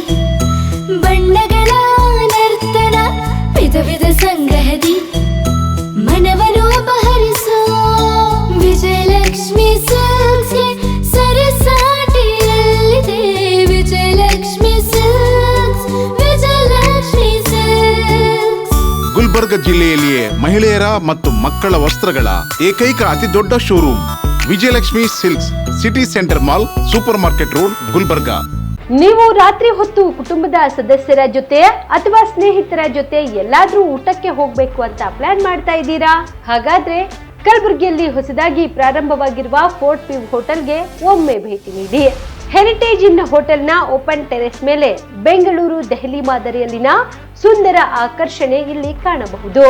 ಬಣ್ಣಗಳ ನರ್ತನ, ವಿಧ ವಿಧ ಸಂಗ್ರಹದಿ ಮನವನ್ನು ಅಪಹರಿಸೋ ವಿಜಯಲಕ್ಷ್ಮಿ ಸಿಲ್ಕ್ಸ್ಗೆ ಸರಸಾಟಿಯಲ್ಲಿದೆ. Vijayalakshmi Silks, Vijayalakshmi Silks. ಗುಲ್ಬರ್ಗ ಜಿಲ್ಲೆಯಲ್ಲಿಯೇ ಮಹಿಳೆಯರ ಮತ್ತು ಮಕ್ಕಳ ವಸ್ತ್ರಗಳ ಏಕೈಕ ಅತಿ ದೊಡ್ಡ showroom Vijayalakshmi Silks, city centre mall, super market road, Gulbarga. ನೀವು ರಾತ್ರಿ ಹೊತ್ತು ಕುಟುಂಬದ ಸದಸ್ಯರ ಜೊತೆ ಅಥವಾ ಸ್ನೇಹಿತರ ಜೊತೆ ಎಲ್ಲಾದ್ರೂ ಊಟಕ್ಕೆ ಹೋಗ್ಬೇಕು ಅಂತ ಪ್ಲಾನ್ ಮಾಡ್ತಾ ಇದ್ದೀರಾ? ಹಾಗಾದ್ರೆ ಕಲಬುರಗಿಯಲ್ಲಿ ಹೊಸದಾಗಿ ಪ್ರಾರಂಭವಾಗಿರುವ ಫೋರ್ಟ್ ವ್ಯೂ ಹೋಟೆಲ್ಗೆ ಒಮ್ಮೆ ಭೇಟಿ ನೀಡಿ. ಹೆರಿಟೇಜ್ ಇನ್ ಹೋಟೆಲ್ನ ಓಪನ್ ಟೆರೆಸ್ ಮೇಲೆ ಬೆಂಗಳೂರು, ದೆಹಲಿ ಮಾದರಿಯಲ್ಲಿನ ಸುಂದರ ಆಕರ್ಷಣೆ ಇಲ್ಲಿ ಕಾಣಬಹುದು.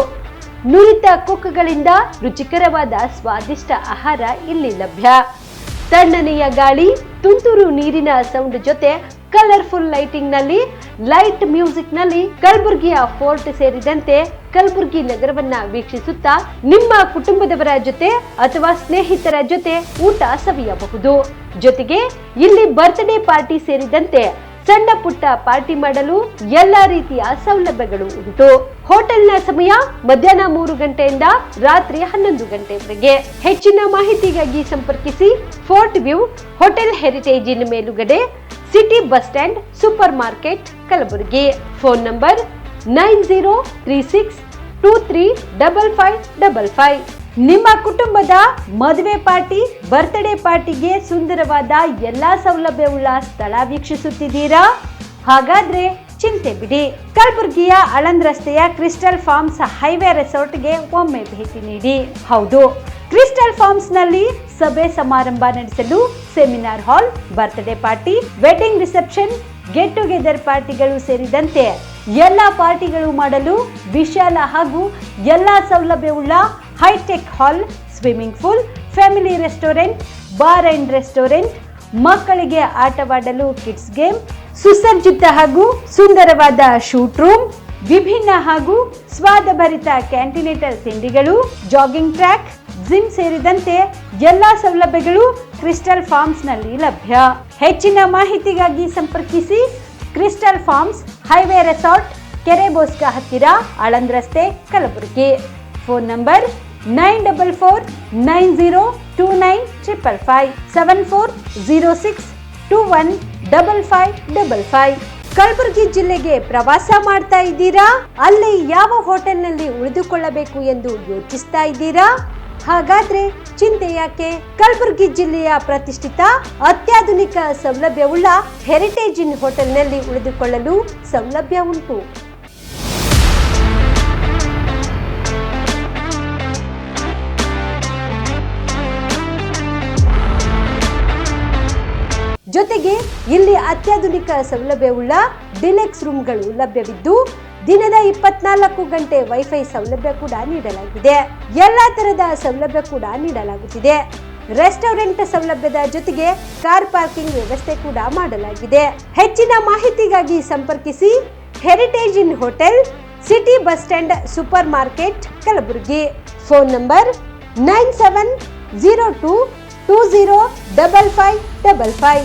ನುರಿತ ಕುಕ್ಗಳಿಂದ ರುಚಿಕರವಾದ ಸ್ವಾದಿಷ್ಟ ಆಹಾರ ಇಲ್ಲಿ ಲಭ್ಯ. ತಣ್ಣನೆಯ ಗಾಳಿ, ತುಂತುರು ನೀರಿನ ಸೌಂಡ್ ಜೊತೆ ಕಲರ್ಫುಲ್ ಲೈಟಿಂಗ್ ನಲ್ಲಿ, ಲೈಟ್ ಮ್ಯೂಸಿಕ್ ನಲ್ಲಿ ಕಲಬುರಗಿಯ ಫೋರ್ಟ್ ಸೇರಿದಂತೆ ಕಲಬುರಗಿ ನಗರವನ್ನ ವೀಕ್ಷಿಸುತ್ತಾ ನಿಮ್ಮ ಕುಟುಂಬದವರ ಜೊತೆ ಅಥವಾ ಸ್ನೇಹಿತರ ಜೊತೆ ಊಟ ಸವಿಯಬಹುದು. ಜೊತೆಗೆ ಇಲ್ಲಿ ಬರ್ತ್ಡೇ ಪಾರ್ಟಿ ಸೇರಿದಂತೆ ಸಣ್ಣ ಪುಟ್ಟ ಪಾರ್ಟಿ ಮಾಡಲು ಎಲ್ಲಾ ರೀತಿಯ ಸೌಲಭ್ಯಗಳು ಉಂಟು. ಹೋಟೆಲ್ನ ಸಮಯ ಮಧ್ಯಾಹ್ನ 3 ಗಂಟೆಯಿಂದ ರಾತ್ರಿ 11 ಗಂಟೆವರೆಗೆ. ಹೆಚ್ಚಿನ ಮಾಹಿತಿಗಾಗಿ ಸಂಪರ್ಕಿಸಿ ಫೋರ್ಟ್ ವ್ಯೂ ಹೋಟೆಲ್, ಹೆರಿಟೇಜ್ ಇನ್ ಮೇಲುಗಡೆ, city bus stand, super market, Kalaburagi. Phone number 9036235555. ನಿಮ್ಮ ಕುಟುಂಬದ ಮದುವೆ ಪಾರ್ಟಿ, ಬರ್ತ್ಡೇ ಪಾರ್ಟಿಗೆ ಸುಂದರವಾದ ಎಲ್ಲಾ ಸೌಲಭ್ಯವುಳ್ಳ ಸ್ಥಳ ವೀಕ್ಷಿಸುತ್ತಿದ್ದೀರಾ? ಹಾಗಾದ್ರೆ ಚಿಂತೆ ಬಿಡಿ. ಕಲಬುರಗಿಯ ಆಳಂದ್ ರಸ್ತೆಯ ಕ್ರಿಸ್ಟಲ್ ಫಾರ್ಮ್ಸ್ ಹೈವೇ ರೆಸಾರ್ಟ್ಗೆ ಒಮ್ಮೆ ಭೇಟಿ ನೀಡಿ. ಹೌದು, ಕ್ರಿಸ್ಟಲ್ ಫಾರ್ಮ್ಸ್ ನಲ್ಲಿ ಸಭೆ ಸಮಾರಂಭ ನಡೆಸಲು seminar hall, birthday party, wedding reception, get together ಪಾರ್ಟಿಗಳು ಸೇರಿದಂತೆ ಎಲ್ಲ ಪಾರ್ಟಿಗಳು ಮಾಡಲು ವಿಶಾಲ ಹಾಗೂ ಎಲ್ಲ ಸೌಲಭ್ಯವುಳ್ಳ hitech hall, swimming pool, family restaurant, bar and restaurant, ಮಕ್ಕಳಿಗೆ ಆಟವಾಡಲು ಕಿಡ್ಸ್ ಗೇಮ್, ಸುಸಜ್ಜಿತ ಹಾಗೂ ಸುಂದರವಾದ ಶೂಟ್ ರೂಮ್, ವಿಭಿನ್ನ ಹಾಗೂ ಸ್ವಾದಭರಿತ ಕ್ಯಾಂಟಿನೇಟಲ್ ತಿಂಡಿಗಳು, ಜಾಗಿಂಗ್ ಟ್ರ್ಯಾಕ್, ಜಿಮ್ ಸೇರಿದಂತೆ ಎಲ್ಲಾ ಸೌಲಭ್ಯಗಳು ಕ್ರಿಸ್ಟಲ್ ಫಾರ್ಮ್ಸ್ ನಲ್ಲಿ ಲಭ್ಯ. ಹೆಚ್ಚಿನ ಮಾಹಿತಿಗಾಗಿ ಸಂಪರ್ಕಿಸಿ ಕ್ರಿಸ್ಟಲ್ ಫಾರ್ಮ್ಸ್ ಹೈವೇ ರೆಸಾರ್ಟ್, ಕೆರೆ ಬೋಸ್ಕ ಹತ್ತಿರ, ಆಳಂದ್ ರಸ್ತೆ, ಕಲಬುರಗಿ. Phone number 9490295555 7406215555. ಕಲಬುರಗಿ ಜಿಲ್ಲೆಗೆ ಪ್ರವಾಸ ಮಾಡ್ತಾ ಇದ್ದೀರಾ? ಅಲ್ಲಿ ಯಾವ ಹೋಟೆಲ್ನಲ್ಲಿ ಉಳಿದುಕೊಳ್ಳಬೇಕು ಎಂದು ಯೋಚಿಸ್ತಾ ಇದ್ದೀರಾ? ಹಾಗಾದ್ರೆ ಚಿಂತೆ ಯಾಕೆ? ಕಲಬುರಗಿ ಜಿಲ್ಲೆಯ ಪ್ರತಿಷ್ಠಿತ ಅತ್ಯಾಧುನಿಕ ಸೌಲಭ್ಯವುಳ್ಳ ಹೆರಿಟೇಜ್ ಇನ್ ಹೋಟೆಲ್ನಲ್ಲಿ ಉಳಿದುಕೊಳ್ಳಲು ಸೌಲಭ್ಯ ಉಂಟು. ಜೊತೆಗೆ ಇಲ್ಲಿ ಅತ್ಯಾಧುನಿಕ ಸೌಲಭ್ಯವುಳ್ಳ ಡಿಲೆಕ್ಸ್ ರೂಮ್ಗಳು ಲಭ್ಯವಿದ್ದು ದಿನದ 24 ಗಂಟೆ ವೈಫೈ ಸೌಲಭ್ಯ ಕೂಡ ನೀಡಲಾಗಿದೆ. ಎಲ್ಲಾ ತರದ ಸೌಲಭ್ಯ ಕೂಡ ನೀಡಲಾಗುತ್ತಿದೆ. ರೆಸ್ಟೋರೆಂಟ್ ಸೌಲಭ್ಯದ ಜೊತೆಗೆ ಕಾರ್ ಪಾರ್ಕಿಂಗ್ ವ್ಯವಸ್ಥೆ ಕೂಡ ಮಾಡಲಾಗಿದೆ. ಹೆಚ್ಚಿನ ಮಾಹಿತಿಗಾಗಿ ಸಂಪರ್ಕಿಸಿ heritage inn hotel, city bus stand, super market, Kalaburagi. Phone number 9702205555.